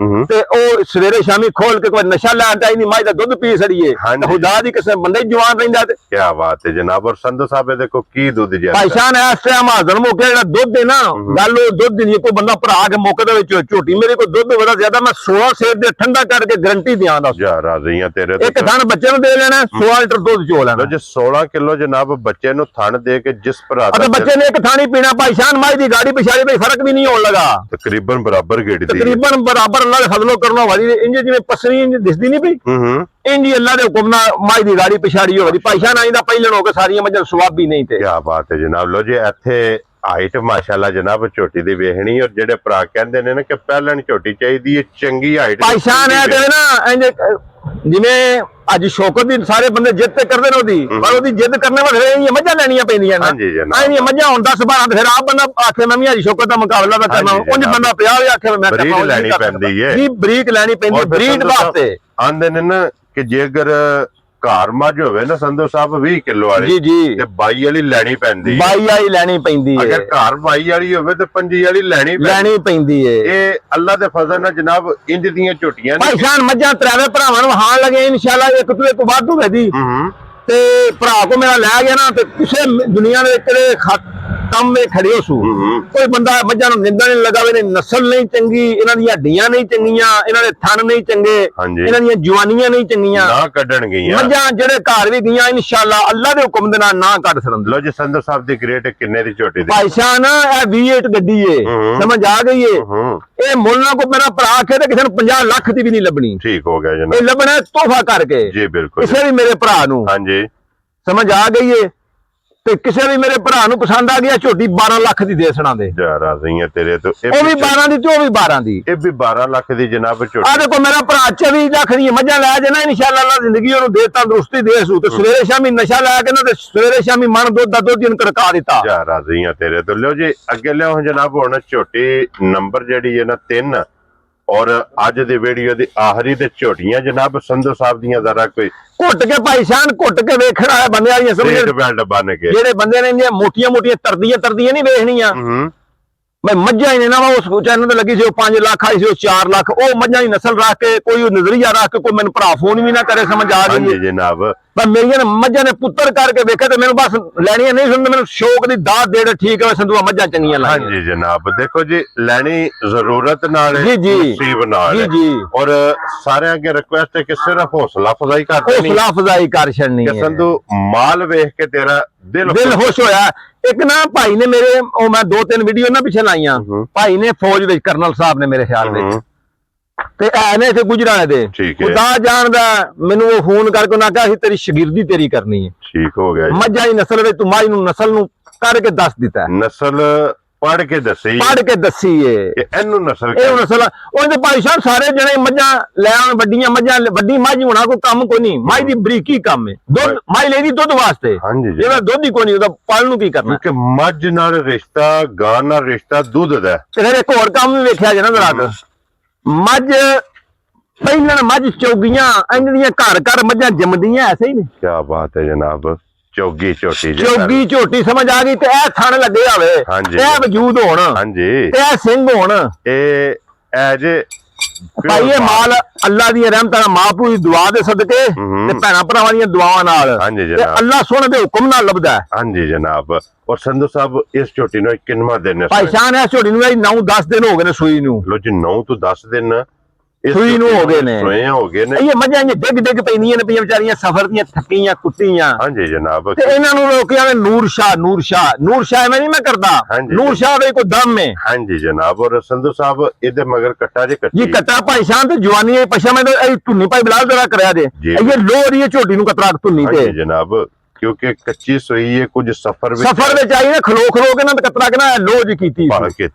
ਤੇ ਉਹ ਸਵੇਰੇ ਸ਼ਾਮੀ ਖੋਲ ਕੇ ਕੋਈ ਨਸ਼ਾ ਲੈਣ ਚਾਹੀ ਨਹੀਂ ਮਾਈ ਦਾ ਦੁੱਧ ਪੀ ਛੜੀਏ ਖੁਦਾ ਦੀ ਕਿਸੇ ਬੰਦੇ ਜਵਾਨ ਰਹਿੰਦਾ ਤੇ ਕੀ ਬਾਤ ਹੈ ਜਨਾਬ। ਔਰ ਸੰਧੂ ਸਾਹਿਬ ਦੇਖੋ ਕੀ ਦੁੱਧ ਜਿਹਾ ਭਾਈ ਸਾਹਿਬ ਇਸ ਟਾਈਮ ਹਾਜ਼ਰ ਮੌਕੇ ਜਿਹੜਾ ਦੁੱਧ ਹੈ ਨਾ ਗੱਲ ਉਹ ਦੁੱਧ ਨਹੀਂ ਕੋਈ ਬੰਦਾ ਭਰਾ ਕੇ ਮੌਕੇ ਦੇ ਵਿੱਚ ਝੋਟੀ ਮੇਰੇ ਕੋਲ ਦੁੱਧ ਬੜਾ ਜ਼ਿਆਦਾ ਮੈਂ 16 ਸੇਰ ਦੇ ਠੰਡਾ ਕਰਕੇ ਗਰੰਟੀ ਦਿਆਂ ਦਾ ਜਾ ਰਾਜ਼ੀਆਂ ਤੇਰੇ ਇੱਕ ਥਣ ਬੱਚੇ ਨੂੰ ਦੇ ਲੈਣਾ 16 ਲੀਟਰ ਦੁੱਧ ਚੋ ਲੈਣਾ। ਜੇ 16 ਕਿਲੋ ਜਨਾਬ ਬੱਚੇ ਨੂੰ ਥਣ ਦੇ ਕੇ ਜਿਸ ਭਰਾ ਦਾ ਬੱਚੇ ਨੇ ਇੱਕ ਥਾਣੀ ਪੀਣਾ ਭਾਈ ਸਾਹਿਬ ਮਾਈ ਦੀ ਗਾੜੀ ਪਿਛਾੜੀ ਵਿੱਚ ਫਰਕ ਵੀ ਨਹੀਂ ਹੋਣ ਲੱਗਾ। ਤਕਰੀਬਨ ਬਰਾਬਰ ਗੇੜੀ ਦੀ ਤਕਰੀਬਨ ਬਰਾਬਰ ਅੱਲਾ ਦੇ ਫਜ਼ਲੋਂ ਕਰਨਾ ਵਾਲੀ ਇੰਜ ਜਿਵੇਂ ਪਸਰੀ ਇੰਜ ਦਿਸਦੀ ਨਹੀਂ ਪਈ ਇੰਜ ਅੱਲਾ ਦੇ ਹੁਕਮ ਨਾਲ ਮਾਈ ਦੀ ਗਾੜੀ ਪਿਛਾੜੀ ਹੋਵੇ ਭਾਈ ਸਾਹਿਬ ਆਈ ਦਾ ਪਹਿਲਣ ਹੋ ਕੇ ਸਾਰੀਆਂ ਮੱਝਾਂ ਸਵਾਬੀ ਨਹੀਂ ਤੇ। ਕੀ ਬਾਤ ਹੈ ਜਨਾਬ। ਲੋ ਜੀ ਇੱਥੇ ਹਾਈਟ ਮਾਸ਼ਾਅੱਲਾ ਜਨਾਬ ਝੋਟੀ ਦੀ ਵੇਖਣੀ ਔਰ ਜਿਹੜੇ ਭਰਾ ਕਹਿੰਦੇ ਨੇ ਨਾ ਕਿ ਪਹਿਲਣ ਝੋਟੀ ਚਾਹੀਦੀ ਹੈ ਚੰਗੀ ਹਾਈਟ ਭਾਈ ਸਾਹਿਬ ਨੇ ਤੇ ਨਾ ਇੰਜ ਜਿਵੇਂ ਅੱਜ ਸ਼ੌਕਤ ਦੀ ਸਾਰੇ ਬੰਦੇ ਜਿੱਦ ਤੇ ਕਰਦੇ ਨੇ ਉਹਦੀ ਪਰ ਉਹਦੀ ਜਿੱਦ ਕਰਨੇ ਵਾਸਤੇ ਇਹ ਮੱਝਾਂ ਲੈਣੀਆਂ ਪੈਂਦੀਆਂ ਨੇ। ਹਾਂਜੀ ਜਨਾਬ। ਆਈਆਂ ਮੱਝਾਂ ਹੁਣ 10-12 ਫਿਰ ਆਪ ਬੰਦਾ ਆਖੇ ਮੈਂ ਵੀ ਅੱਜ ਸ਼ੌਕਤ ਦਾ ਮੁਕਾਬਲਾ ਤਾਂ ਕਰਨਾ ਉਂਝ ਬੰਦਾ 50 ਵੀ ਆਖੇ ਮੈਂ ਬਰੀਕ ਲੈਣੀ ਪੈਂਦੀ ਹੈ ਜੀ ਬਰੀਕ ਲੈਣੀ ਪੈਂਦੀ ਬਰੀਡ ਵਾਸਤੇ। ਆਂਦੇ ਨੇ ਨਾ ਕਿ ਜੇਕਰ ਘਰ ਮੱਝ ਹੋਵੇ ਨਾ ਸੰਧੂ ਸਾਹਿਬ 20 ਕਿਲੋ ਵਾਲੀ ਜੀ ਤੇ 22 ਵਾਲੀ ਲੈਣੀ ਪੈਂਦੀ 22 ਵਾਲੀ ਲੈਣੀ ਪੈਂਦੀ ਹੈ। ਅਗਰ ਘਰ 22 ਵਾਲੀ ਹੋਵੇ ਤੇ 25 ਵਾਲੀ ਲੈਣੀ ਪੈਂਦੀ ਹੈ। ਇਹ ਅੱਲਾ ਦੇ ਫਜ਼ਲ ਨਾਲ ਜਨਾਬ ਇੰਜ ਦੀਆਂ ਝੋਟੀਆਂ ਭਾਈ ਸਾਹਿਬ ਮੱਝਾਂ ਤਰਾਵੇ ਭਰਾਵਾਂ ਨੂੰ ਹਾਣ ਲਗੇ ਇਨਸ਼ਾਅੱਲਾ ਇੱਕ ਤੋਂ ਇੱਕ ਵਾਧੂ ਵੇਦੀ ਤੇ ਭਰਾ ਕੋ ਮੇਰਾ ਲੈ ਗਿਆ ਨਾ ਤੇ ਕਿਸੇ ਦੁਨੀਆ ਦੇ ਕਿਹੜੇ ਕੰਮ ਵਿੱਚ ਖੜੇ ਹੋ ਸੂ ਕੋਈ ਬੰਦਾ ਮੱਝਾਂ ਨੂੰ ਨਿੰਦਾ ਨਹੀਂ ਲਗਾਵੇ ਨੇ ਨਸਲ ਨਹੀਂ ਚੰਗੀ ਇਹਨਾਂ ਦੀਆਂ ਹੱਡੀਆਂ ਨਹੀਂ ਚੰਗੀਆਂ ਇਹਨਾਂ ਦੇ ਥਣ ਨਹੀਂ ਚੰਗੇ ਇਹਨਾਂ ਦੀਆਂ ਜਵਾਨੀਆਂ ਨਹੀਂ ਚੰਗੀਆਂ ਨਾ ਕੱਢਣ ਗਈਆਂ ਮੱਝਾਂ ਜਿਹੜੇ ਘਰ ਵੀ ਗਈਆਂ ਇਨਸ਼ਾਅੱਲਾ ਅੱਲਾ ਦੇ ਹੁਕਮ ਦੇ ਨਾਲ ਨਾ ਕੱਢ ਸਕਣ। ਲੋ ਜੀ ਸੰਧੂ ਸਾਹਿਬ ਦੀ ਗ੍ਰੇਟ ਕਿੰਨੇ ਦੀ ਝੋਟੀ ਦੀ ਭਾਈ ਸਾਹਿਬ ਨਾ ਇਹ V8 ਗੱਡੀ ਏ ਸਮਝ ਆ ਗਈ ਏ ਇਹ ਮੁੱਲ ਨਾ ਕੋ ਮੇਰਾ ਭਰਾ ਆਖੇ ਤੇ ਕਿਸੇ ਨੂੰ 50 ਲੱਖ ਦੀ ਵੀ ਨਹੀਂ ਲੱਭਣੀ। ਠੀਕ ਹੋ ਗਿਆ ਜਨਾਬ। ਇਹ ਲੱਭਣਾ ਤੋਹਫਾ ਕਰਕੇ ਜੀ ਬਿਲਕੁਲ ਕਿਸੇ ਵੀ ਮੇਰੇ ਭਰਾ ਨੂੰ ਹਾਂਜੀ ਸਮਝ ਆ ਗਈ ਏ ਤੇ ਕਿਸੇ ਵੀ ਮੇਰੇ ਭਰਾ ਨੂੰ ਪਸੰਦ ਆ ਗਿਆ ਝੋਟੀ 12 ਲੱਖ ਦੀ ਦੇ ਸੁਣਾ ਦੇ। ਜਾ ਰਾਜ਼ੀਆਂ ਤੇਰੇ ਤੋਂ ਉਹ ਵੀ 12 ਦੀ ਤੇ ਉਹ ਵੀ 12 ਦੀ ਇਹ ਵੀ 12 ਲੱਖ ਦੀ ਜਨਾਬ ਝੋਟੀ। ਆ ਦੇਖੋ ਮੇਰਾ ਭਰਾ 24 ਲੱਖ ਦੀ ਮੱਝਾਂ ਲੈ ਜਾਣਾ ਇਨਸ਼ਾਅੱਲਾ ਅੱਲਾ ਜ਼ਿੰਦਗੀ ਉਹਨੂੰ ਦੇ ਤੰਦਰੁਸਤੀ ਦੇ ਸੂ ਤੇ ਸਵੇਰੇ ਸ਼ਾਮੀ ਨਸ਼ਾ ਲੈ ਕੇ ਨਾ ਤੇ ਸਵੇਰੇ ਸ਼ਾਮੀ ਮਨ ਦੁੱਧ ਦਾ ਦੁੱਧ ਇਨ ਕਰਕਾ ਦਿੱਤਾ। ਜਾ ਰਾਜ਼ੀਆਂ ਤੇਰੇ ਤੋਂ। ਲਿਓ ਜੀ ਅੱਗੇ ਲਿਓ ਜਨਾਬ ਹੁਣ ਝੋਟੀ ਨੰਬਰ ਜਿਹੜੀ ਹੈ ਨਾ 3 ਔਰ ਅੱਜ ਦੀ ਵੀਡੀਓ ਦੀ ਆਖਰੀ ਤੇ ਝੋਟੀਆਂ ਜਨਾਬ ਸੰਧੂ ਸਾਹਿਬ ਦੀਆਂ ਜ਼ਰਾ ਕੋਈ ਘੁੱਟ ਕੇ ਭਾਈ ਸਾਹਿਬ ਘੁੱਟ ਕੇ ਵੇਖਣ ਵਾਲੇ ਬੰਦੇ ਵਾਲੀਆਂ ਸਮਝ ਬੈਲਟ ਬਣ ਕੇ ਜਿਹੜੇ ਬੰਦੇ ਨੇ ਇੰਨੀਆਂ ਮੋਟੀਆਂ ਤਰਦੀਆਂ ਨਹੀਂ ਵੇਖਣੀਆਂ ਮੈਂ ਮੱਝਾਂ ਹੀ ਨੇ ਨਾ ਉਸ ਚੈਨਲ ਤੇ ਲੱਗੀ ਸੀ, ਉਹ 5 ਲੱਖ ਆਈ ਸੀ, ਉਹ 4 ਲੱਖ, ਉਹ ਮੱਝਾਂ ਦੀ ਨਸਲ ਰੱਖ ਕੇ ਕੋਈ ਉਹ ਨਜ਼ਰੀਆ ਰੱਖ ਕੇ ਕੋਈ ਮੈਨੂੰ ਭਰਾ ਫੋਨ ਵੀ ਨਾ ਕਰੇ, ਸਮਝ ਆ ਗਈ ਹਾਂਜੀ ਜਨਾਬ। ਪਰ ਮੇਰੀਆਂ ਨੇ ਮੱਝਾਂ ਨੇ ਪੁੱਤਰ ਕਰਕੇ ਵੇਖਿਆ ਤੇ ਮੈਨੂੰ ਬਸ ਲੈਣੀਆਂ ਨਹੀਂ ਸੁਣਦੇ, ਮੈਨੂੰ ਸ਼ੌਕ ਦੀ ਦਾਤ ਦੇ ਠੀਕ ਹੈ ਸੰਧੂਆ ਮੱਝਾਂ ਚੰਗੀਆਂ ਲੱਗਦੀਆਂ। ਹਾਂਜੀ ਜਨਾਬ, ਦੇਖੋ ਜੀ ਲੈਣੀ ਜ਼ਰੂਰਤ ਨਾਲ ਹੈ, ਜੀ ਨਸੀਬ ਨਾਲ ਹੈ। ਜੀ ਔਰ ਸਾਰਿਆਂ ਅੱਗੇ ਰਿਕੁਐਸਟ ਹੈ ਕਿ ਸਿਰਫ ਹੌਸਲਾ ਅਫਜ਼ਾਈ ਕਰ ਦੇਣੀ, ਹੌਸਲਾ ਅਫਜ਼ਾਈ ਕਰ ਛੱਡਣੀ ਕਿ ਸੰਧੂ ਮਾਲ ਵੇਖ ਕੇ ਤੇਰਾ ਦਿਲ ਖੁਸ਼ ਹੋਇਆ। ਇੱਕ ਨਾ ਭਾਈ ਨੇ ਮੇਰੇ ਉਹ ਮੈਂ 2-3 ਵੀਡੀਓ ਨਾ ਪਿੱਛੇ ਲਾਈਆਂ, ਭਾਈ ਨੇ ਫੌਜ ਵਿੱਚ ਕਰਨਲ ਸਾਹਿਬ ਨੇ ਮੇਰੇ ਖਿਆਲ ਵਿੱਚ ਤੇ ਐ ਨੇ ਇੱਥੇ ਗੁਜਰਾਣੇ ਦੇ ਖੁਦਾ ਜਾਣਦਾ, ਮੈਨੂੰ ਉਹ ਫੋਨ ਕਰਕੇ ਉਹਨਾਂ ਕਿਹਾ ਸੀ ਤੇਰੀ ਸ਼ਾਗਿਰਦੀ ਤੇਰੀ ਕਰਨੀ ਹੈ। ਠੀਕ ਹੋ ਗਿਆ। ਮੱਝਾਂ ਦੀ ਨਸਲ ਵਿੱਚ ਤੂੰ ਮਾਈ ਨੂੰ ਨਸਲ ਨੂੰ ਕਰਕੇ ਦੱਸ ਦਿੱਤਾ, ਨਸਲ ਪੜ ਕੇ ਦੱਸੀ ਏ ਇਹਨੂੰ ਨਸਲ ਉਹਦੇ ਭਾਈ ਸਾਹਿਬ ਸਾਰੇ ਜਣੇ ਮੱਝਾਂ ਲੈ ਆਉਣ, ਵੱਡੀਆਂ ਮੱਝਾਂ, ਵੱਡੀ ਮੱਝ ਹੋਣਾ ਕੋਈ ਕੰਮ ਕੋਈ ਨਹੀਂ, ਮਾਈ ਦੀ ਬਰੀਕੀ ਕੰਮ ਹੈ, ਦੁੱਧ ਮਾਈ ਲੈਦੀ ਦੁੱਧ ਵਾਸਤੇ, ਜਿਹੜਾ ਦੁੱਧ ਹੀ ਕੋਈ ਨਹੀਂ ਉਹਦਾ ਪਾਲਣ ਨੂੰ ਕੀ ਕਰਨਾ, ਕਿ ਮੱਝ ਨਾਲ ਰਿਸ਼ਤਾ ਗਾਂ ਨਾਲ ਰਿਸ਼ਤਾ ਦੁੱਧ ਦਾ। ਤੇ ਫਿਰ ਇੱਕ ਹੋਰ ਕੰਮ ਵੀ ਵੇਖਿਆ ਜਨਾ ਜਰਾ, ਮੱਝ ਪਹਿਲਾਂ ਮੱਝ ਚੌਗੀਆਂ ਇੰਜ ਦੀਆਂ ਘਰ ਘਰ ਮੱਝਾਂ ਜੰਮਦੀਆਂ ਐਸੇ ਹੀ ਨੇ। ਕੀ ਬਾਤ ਹੈ ਜਨਾਬ, ਚੌਗੀ ਝੋਟੀ ਸਮਝ ਆ ਗਈ, ਤੇ ਇਹ ਥਣ ਲੱਗੇ ਹੋਵੇ, ਇਹ ਵਜੂਦ ਹੋਣ, ਹਾਂਜੀ ਤੇ ਇਹ ਸਿੰਘ ਹੋਣ, ਇਹ ਐਜ ਭਾਈ ਇਹ ਮਾਲ ਅੱਲਾ ਦੀ ਰਹਿਮਤ ਨਾਲ, ਮਾਪੂ ਦੀ ਦੁਆ ਦੇ ਸਦਕੇ ਤੇ ਭੈਣਾਂ ਭਰਾਵਾਂ ਦੀਆਂ ਦੁਆਵਾਂ ਨਾਲ, ਤੇ ਅੱਲਾ ਸੋਹਣੇ ਦੇ ਹੁਕਮ ਨਾਲ ਲੱਭਦਾ। ਹਾਂਜੀ ਜਨਾਬ। ਔਰ ਸੰਧੂ ਸਾਹਿਬ ਇਸ ਝੋਟੀ ਨੂੰ ਕਿੰਨਾ ਦਿਨ ਭਾਈ ਸ਼ਾਨ ਇਸ ਝੋਟੀ ਨੂੰ 9-10 ਦਿਨ ਹੋ ਗਏ ਨੇ ਸੂਈ ਨੂੰ। ਲੋ ਜੀ 9 ਤੋਂ 10 ਦਿਨ ਸੂਈ ਨੂੰ ਹੋ ਗਏ ਨੇ, ਇਹ ਮੱਝਾਂ ਡਿੱਗ ਪੈਂਦੀਆਂ ਨੇ ਪਈਆਂ ਵਿਚਾਰੀਆਂ, ਸਫਰ ਦੀਆਂ ਥੱਕੀਆਂ ਕੁੱਟੀਆਂ। ਹਾਂਜੀ ਜਨਾਬ। ਤੇ ਇਹਨਾਂ ਨੂੰ ਲੋਕਿਆ ਨੇ ਨੂਰ ਸ਼ਾਹ ਮੈਂ ਨਹੀਂ ਮੈਂ ਕਰਦਾ, ਨੂਰ ਸ਼ਾਹ ਦੇ ਕੋਈ ਦਮ ਹੈ। ਹਾਂਜੀ ਜਨਾਬ। ਔਰ ਸੰਧੂ ਸਾਹਿਬ ਇਹਦੇ ਮਗਰ ਕੱਟਾ ਜੀ ਕੱਟਾ ਭਾਈ ਸ਼ਾਨ ਤੇ ਜਵਾਨੀ ਪਛਾ ਮੈਂ ਧੁੰਨੀ ਭਾਈ ਬਿਲਾਲ ਜਰਾ ਕਰਿਆ ਦੇ, ਇਹ ਲੋਹ ਰਹੀ ਹੈ ਝੋਟੀ ਨੂੰ ਕਤਰਾ ਧੁੰਨੀ ਤੇ ਜਨਾਬ, ਕਿਉਂਕਿ ਕੱਚੀ ਸੋਈ ਹੈ, ਕੁਝ ਸਫਰ ਵਿੱਚ ਆਈ ਨਾ, ਖਲੋ ਕੇ ਨਾ ਕਤਰਾ ਕੇ ਨਾ ਲੋਹ ਜੀ ਕੀਤੀ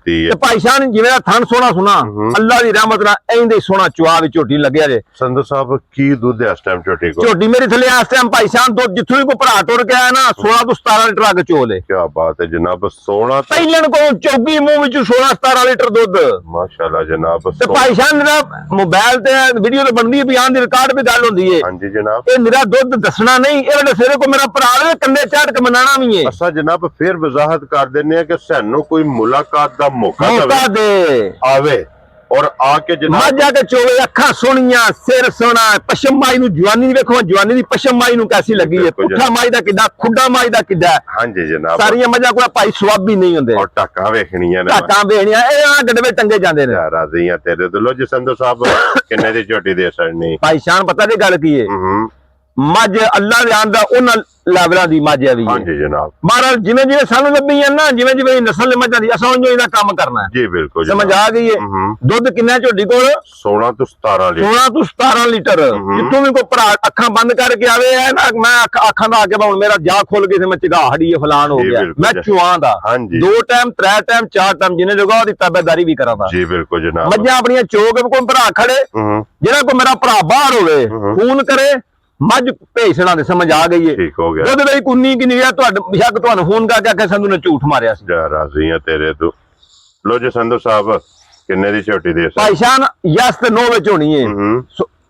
ਤੇ ਭਾਈ ਸ਼ਾਨ ਜਿਵੇਂ ਦਾ ਥਣ ਸੋਹਣਾ ਅੱਲਾ ਦੀ ਰਹਿਮਤ ਨਾਲ ਇੰਦੇ ਸੋਹਣਾ ਚੁਆ ਵਿੱਚ ਝੋਟੀ ਲੱਗਿਆ ਜੇ। ਸੰਧੂ ਸਾਹਿਬ ਕੀ ਦੁੱਧ ਹੈ ਇਸ ਟਾਈਮ ਝੋਟੀ ਕੋਲ? ਝੋਟੀ ਮੇਰੀ ਥੱਲੇ ਇਸ ਟਾਈਮ ਭਾਈ ਸ਼ਾਨ ਦੁੱਧ ਜਿੱਥੋਂ ਵੀ ਕੋਈ ਭਰਾ ਟੁਰ ਕੇ ਆਇਆ ਨਾ 16 ਤੋਂ 17 ਲੀਟਰ ਅੱਗ ਚੋਲ ਹੈ। ਕੀ ਬਾਤ ਹੈ ਜਨਾਬ। 16 ਪਹਿਲਣ ਕੋ ਚੌਗੀ ਮੂੰਹ ਵਿੱਚ 16-17 ਲੀਟਰ ਦੁੱਧ, ਮਾਸ਼ਾਅੱਲਾ ਜਨਾਬ। ਤੇ ਭਾਈ ਸ਼ਾਨ ਮੇਰਾ ਮੋਬਾਈਲ ਤੇ ਵੀਡੀਓ ਤੇ ਬਣਦੀ ਹੈ, ਬਿਆਨ ਦੀ ਰਿਕਾਰਡ ਵੀ ਗੱਲ ਹੁੰਦੀ ਹੈ। ਹਾਂਜੀ ਜਨਾਬ। ਇਹ ਮੇਰਾ ਦੁੱਧ ਦੱਸਣਾ ਨਹੀਂ, ਇਹ ਵੇਲੇ ਸਵੇਰੇ ਕੋ ਮੇਰਾ ਭਰਾ ਕੰਡੇ ਝਾੜ ਕੇ ਮਨਾਣਾ ਵੀ ਹੈ। ਅਸਾਂ ਜਨਾਬ ਫਿਰ ਵਜ਼ਾਹਤ ਕਰ ਦਿੰਨੇ ਆ ਕਿ ਸਾਨੂੰ ਕੋਈ ਮੁਲਾਕਾਤ ਦਾ ਮੌਕਾ ਦੇ ਆਵੇ ਔਰ ਆ ਕੇ ਜਨਾਬ ਜਾ ਕੇ ਚੋਵੇ, ਅੱਖਾਂ ਸੋਹਣੀਆਂ, ਸਿਰ ਸੋਹਣਾ, ਪਸ਼ਮ ਮਾਈ ਨੂੰ ਜਵਾਨੀ ਵੇਖੋ, ਜਵਾਨੀ ਦੀ ਪਸ਼ਮ ਮਾਈ ਨੂੰ ਕੈਸੀ ਲੱਗੀ ਹੈ, ਪੁੱਠਾ ਮਾਈ ਦਾ ਕਿੱਡਾ, ਖੁੱਡਾ ਮਾਈ ਦਾ ਕਿੱਡਾ। ਹਾਂਜੀ ਜਨਾਬ। ਸਾਰੀਆਂ ਮੱਝਾਂ ਕੋਲ ਭਾਈ ਸਵਾਬੀ ਨਹੀਂ ਹੁੰਦੇ, ਔਰ ਟਾਕਾਂ ਵੇਖਣੀਆਂ ਨੇ, ਇਹ ਆ ਗੱਡਵੇ ਟੰਗੇ ਜਾਂਦੇ ਨੇ। ਰਾਜ਼ੀ ਆ ਤੇਰੇ ਤੋਂ। ਲੋ ਜੀ ਸੰਧੂ ਸਾਹਿਬ ਕਿੰਨੇ ਦੀ ਝੋਟੀ ਦੇ ਸੜਨੀ? ਭਾਈ ਸ਼ਾਨ ਪਤਾ ਦੀ ਗੱਲ ਕੀ ਹੈ, ਮੱਝ ਅੱਲਾ ਦੇ ਆਂਦਾ ਉਹਨਾਂ ਲੈਵਲਾਂ ਦੀ ਮੱਝ ਹੈ ਵੀ। ਹਾਂਜੀ ਜਨਾਬ। ਮਹਾਰਾਜ ਜਿਵੇਂ ਸਾਨੂੰ ਲੱਭੀ ਹੈ ਨਾ, ਜਿਵੇਂ ਨਸਲ ਮੱਝਾਂ ਦੀ ਅਸਾਂ ਉਹਨੂੰ ਇਹਦਾ ਕੰਮ ਕਰਨਾ ਹੈ। ਜੀ ਬਿਲਕੁਲ ਸਮਝ ਆ ਗਈ ਹੈ। ਦੁੱਧ ਕਿੰਨਾ ਝੋਟੀ ਕੋਲ? 16 ਤੋਂ 17 ਲੀਟਰ। 16 ਤੋਂ 17 ਲੀਟਰ। ਜਿੱਥੋਂ ਵੀ ਕੋਈ ਭਰਾ ਅੱਖਾਂ ਬੰਦ ਕਰਕੇ ਆਵੇ ਹੈ ਨਾ, ਮੈਂ ਅੱਖਾਂ ਦਾ ਆ ਕੇ ਹੁਣ ਮੇਰਾ ਜਾ ਖੁੱਲ ਗਏ ਤੇ ਮੈਂ ਚਿਗਾ ਹੜੀ ਫਲਾਨ ਹੋ ਗਿਆ, ਮੈਂ ਚੁਆਂ ਦਾ 2 ਟਾਈਮ 3 ਟਾਈਮ 4 ਟਾਈਮ ਜਿੰਨੇ ਜਗ੍ਹਾ ਉਹਦੀ ਤਾਬੇਦਾਰੀ ਵੀ ਕਰਾਂਦਾ। ਜੀ ਬਿਲਕੁਲ ਜਨਾਬ। ਮੱਝਾਂ ਆਪਣੀਆਂ ਚੋਕ ਕੋਈ ਭਰਾ ਖੜੇ, ਜਿਹੜਾ ਕੋਈ ਮੇਰਾ ਭਰਾ ਬਾਹਰ ਹੋਵੇ ਫੋਨ ਕਰੇ, ਮੱਝ ਭੇਜਣਾ ਦੇ, ਸਮਝ ਆ ਗਈ ਹੈ। ਠੀਕ ਹੋ ਗਿਆ। ਦੁੱਧ ਲਈ ਕੁੰਨੀ ਕਿ ਨਹੀਂ, ਤੁਹਾਡੇ ਤੁਹਾਨੂੰ ਫੋਨ ਕਰਕੇ ਆਖਿਆ ਸੰਧੂ ਨੇ ਝੂਠ ਮਾਰਿਆ ਸੀ। ਰਾਜ਼ੀ ਆ ਤੇਰੇ ਤੋਂ। ਲੋ ਜੀ ਸੰਧੂ ਸਾਹਿਬ ਕਿੰਨੇ ਦੀ ਝੋਟੀ ਦੇ? ਭਾਈ ਸ਼ਾਨ ਯਸ ਤੇ 9 ਵਿੱਚ ਹੋਣੀ ਹੈ।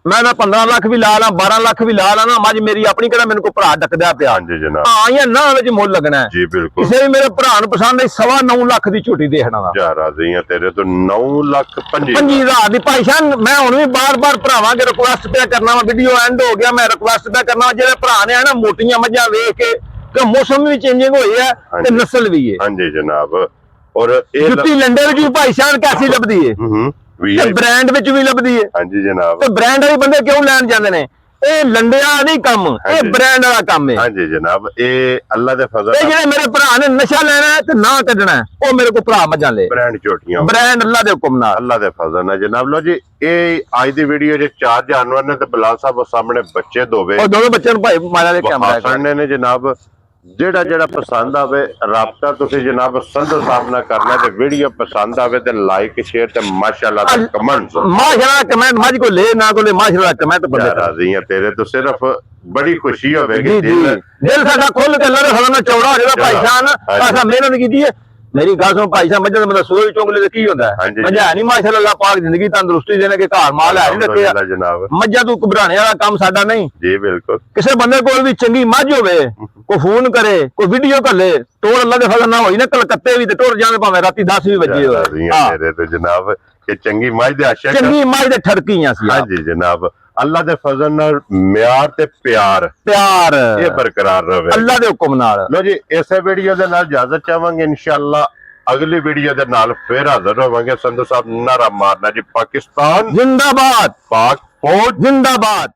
ਮੈਂ ਤਾਂ 15 ਲੱਖ ਵੀ ਲਾ ਲਾਂ, 12 ਲੱਖ ਵੀ ਲਾ ਲਾਂ ਨਾ, ਮੱਝ ਮੇਰੀ ਆਪਣੀ ਕਿਹੜਾ ਮੈਨੂੰ ਕੋਈ ਭਰਾ ਡੱਕਦਾ ਪਿਆ। ਹਾਂਜੀ ਜਨਾਬ। ਹਾਂ ਜਾਂ ਨਾ ਵਿੱਚ ਮੁੱਲ ਲੱਗਣਾ ਹੈ। ਜੀ ਬਿਲਕੁਲ। ਕਿਸੇ ਵੀ ਮੇਰੇ ਭਰਾ ਨੂੰ ਪਸੰਦ ਹੈ 9.25 ਲੱਖ ਦੀ ਝੋਟੀ ਦੇਖਣਾ ਦਾ। ਜਾ ਰਾਜ਼ੀ ਆ ਤੇਰੇ ਤੋਂ। 9,25,000 ਦੀ। ਭਾਈ ਸ਼ਾਨ ਮੈਂ ਹੁਣ ਵੀ ਬਾਰ-ਬਾਰ ਭਰਾਵਾਂ ਕੇ ਰਿਕੁਐਸਟ ਪਿਆ ਕਰਨਾ ਵਾ, ਵੀਡੀਓ ਐਂਡ ਹੋ ਗਿਆ, ਮੈਂ ਰਿਕੁਐਸਟ ਪਿਆ ਕਰਨਾ, ਜਿਹੜੇ ਭਰਾ ਨੇ ਨਾ ਮੋਟੀਆਂ ਮੱਝਾਂ ਵੇਖ ਕੇ ਮੌਸਮ ਵੀ ਚੇਂਜਿੰਗ ਹੋਈ ਹੈ ਤੇ ਨਸਲ ਵੀ ਹੈ। ਹਾਂਜੀ ਜਨਾਬ। ਔਰ ਇਹ ਜੁੱਤੀ ਲੰਡੇ ਵਿੱਚ ਵੀ ਭਾਈ ਸ਼ਾਨ ਕੈਸੀ ਲੱਭਦੀ ਹੈ, ਤੇ ਬ੍ਰਾਂਡ ਵਿੱਚ ਵੀ ਲੱਭਦੀ ਹੈ। ਹਾਂਜੀ ਜਨਾਬ। ਤੇ ਬ੍ਰਾਂਡ ਵਾਲੇ ਬੰਦੇ ਕਿਉਂ ਲੈਣ ਜਾਂਦੇ ਨੇ? ਇਹ ਲੰਡਿਆ ਨਹੀਂ ਕੰਮ, ਇਹ ਬ੍ਰਾਂਡ ਵਾਲਾ ਕੰਮ ਹੈ। ਹਾਂਜੀ ਜਨਾਬ। ਇਹ ਅੱਲਾ ਦੇ ਫਜ਼ਲ। ਇਹ ਜਿਹੜੇ ਮੇਰੇ ਭਰਾ ਨੇ ਨਸ਼ਾ ਲੈਣਾ ਹੈ ਤੇ ਨਾ ਕੱਢਣਾ, ਉਹ ਮੇਰੇ ਕੋਲ ਭਰਾ ਮੱਝਾਂ ਲੈ। ਬ੍ਰਾਂਡ ਝੋਟੀਆਂ, ਬ੍ਰਾਂਡ ਅੱਲਾ ਦੇ ਹੁਕਮ ਨਾਲ, ਅੱਲਾ ਦੇ ਫਜ਼ਲ ਨਾਲ ਜਨਾਬ। ਲੋ ਜੀ ਇਹ ਅੱਜ ਦੀ ਵੀਡੀਓ ਜੇ 4 ਜਾਨਵਰ ਨੇ ਤੇ ਬਲਾਲ ਸਾਹਿਬ ਸਾਹਮਣੇ ਬੱਚੇ ਦੋਵੇਂ, ਉਹ ਦੋਵੇਂ ਬੱਚਿਆਂ ਨੂੰ ਭਾਈ ਮਾਰਾ ਦੇ ਕੈਮਰਾ ਸਾਹਮਣੇ ਨੇ ਜਨਾਬ। ਜਿਹੜਾ ਪਸੰਦ ਆਵੇ ਰਾਬਤਾ ਤੁਸੀਂ ਜਨਾਬ ਸੰਧੂ ਸਾਹਿਬ ਨਾਲ ਕਰਨਾ, ਤੇ ਵੀਡੀਓ ਪਸੰਦ ਆਵੇ ਤੇ ਲਾਈਕ ਸ਼ੇਅਰ ਤੇ ਮਾਸ਼ਾਅੱਲਾ ਦਾ ਕਮੈਂਟ। ਮਾਸ਼ਾਅੱਲਾ ਕਮੈਂਟ ਮੱਝ ਕੋ ਲੈ ਨਾ ਕੋ ਲੈ, ਮਾਸ਼ਾਅੱਲਾ ਕਮੈਂਟ ਬੰਦੇ ਰਾਜ਼ੀ ਆ ਤੇਰੇ ਤੋਂ। ਸਿਰਫ ਬੜੀ ਖੁਸ਼ੀ ਹੋਵੇਗੀ, ਦਿਲ ਸਾਡਾ ਖੁੱਲ ਕੇ ਅੱਲਾ ਦੇ ਫਜ਼ਲ ਨਾਲ ਚੌੜਾ ਹੋ ਜਾਏਗਾ। ਭਾਈ ਜਾਨ ਆਸਾ ਮਿਹਨਤ ਕੀਤੀ ਹੈ, ਮੇਰੀ ਗੱਲ ਸੁਣ ਭਾਈ ਸਾਹਿਬ, ਮੱਝਾਂ ਦਾ ਬੰਦਾ ਸੂਏ ਚੁੰਗਲੇ ਤੇ ਕੀ ਹੁੰਦਾ ਹਾਂਜੀ। ਮੱਝਾਂ ਹੈ ਨਹੀਂ ਮਾਸ਼ਾਅੱਲਾ, ਅੱਲਾਹ ਪਾਕ ਜ਼ਿੰਦਗੀ ਤੰਦਰੁਸਤੀ ਦੇਣੇ ਕੇ ਘਰ ਮਾਲ ਹੈ ਨਹੀਂ ਰੱਖਿਆ ਅਲਹਮਦੁਲਿਲਾ ਜਨਾਬ ਮੱਝਾਂ ਤੂੰ ਘਬਰਾਣੇ ਵਾਲਾ ਕੰਮ ਸਾਡਾ ਨਹੀਂ। ਜੀ ਬਿਲਕੁਲ। ਕਿਸੇ ਬੰਦੇ ਕੋਲ ਵੀ ਚੰਗੀ ਮੱਝ ਹੋਵੇ, ਕੋਈ ਫੋਨ ਕਰੇ, ਕੋਈ ਵੀਡੀਓ ਘੱਲੇ, ਟੋਰ ਅੱਲਾ ਦੇ ਫਜ਼ਲ ਨਾਲ ਹੋਈ ਨਾ ਕਲਕੱਤੇ ਵੀ ਤੇ ਟੁਰ ਜਾਵੇ ਭਾਵੇਂ ਰਾਤੀ 10 ਵੀ ਵਜੇ ਹੋਵੇ। ਮੇਰੇ ਤੇ ਜਨਾਬ ਕਿ ਚੰਗੀ ਮੱਝ ਦੇ ਆਸ਼ਕ ਚੰਗੀ ਮੱਝ ਦੇ ਠੜਕੀਆਂ ਸੀ। ਹਾਂਜੀ ਜਨਾਬ, ਅੱਲਾ ਦੇ ਫਜ਼ਲ ਨਾਲ ਮਿਆਰ ਤੇ ਪਿਆਰ ਇਹ ਬਰਕਰਾਰ ਰਹੇ ਅੱਲਾ ਦੇ ਹੁਕਮ ਨਾਲ। ਲੋ ਜੀ, ਇਸੇ ਵੀਡੀਓ ਦੇ ਨਾਲ ਇਜਾਜ਼ਤ ਚਾਹਾਂਗੇ, ਇਨਸ਼ਾਅੱਲਾ ਅਗਲੀ ਵੀਡੀਓ ਦੇ ਨਾਲ ਫਿਰ ਹਾਜ਼ਰ ਹੋਵਾਂਗੇ। ਸੰਧੂ ਸਾਹਿਬ ਨਾਰਾ ਮਾਰਨਾ ਜੀ, ਪਾਕਿਸਤਾਨ ਜਿੰਦਾਬਾਦ, ਪਾਕ ਫੌਜ ਜਿੰਦਾਬਾਦ।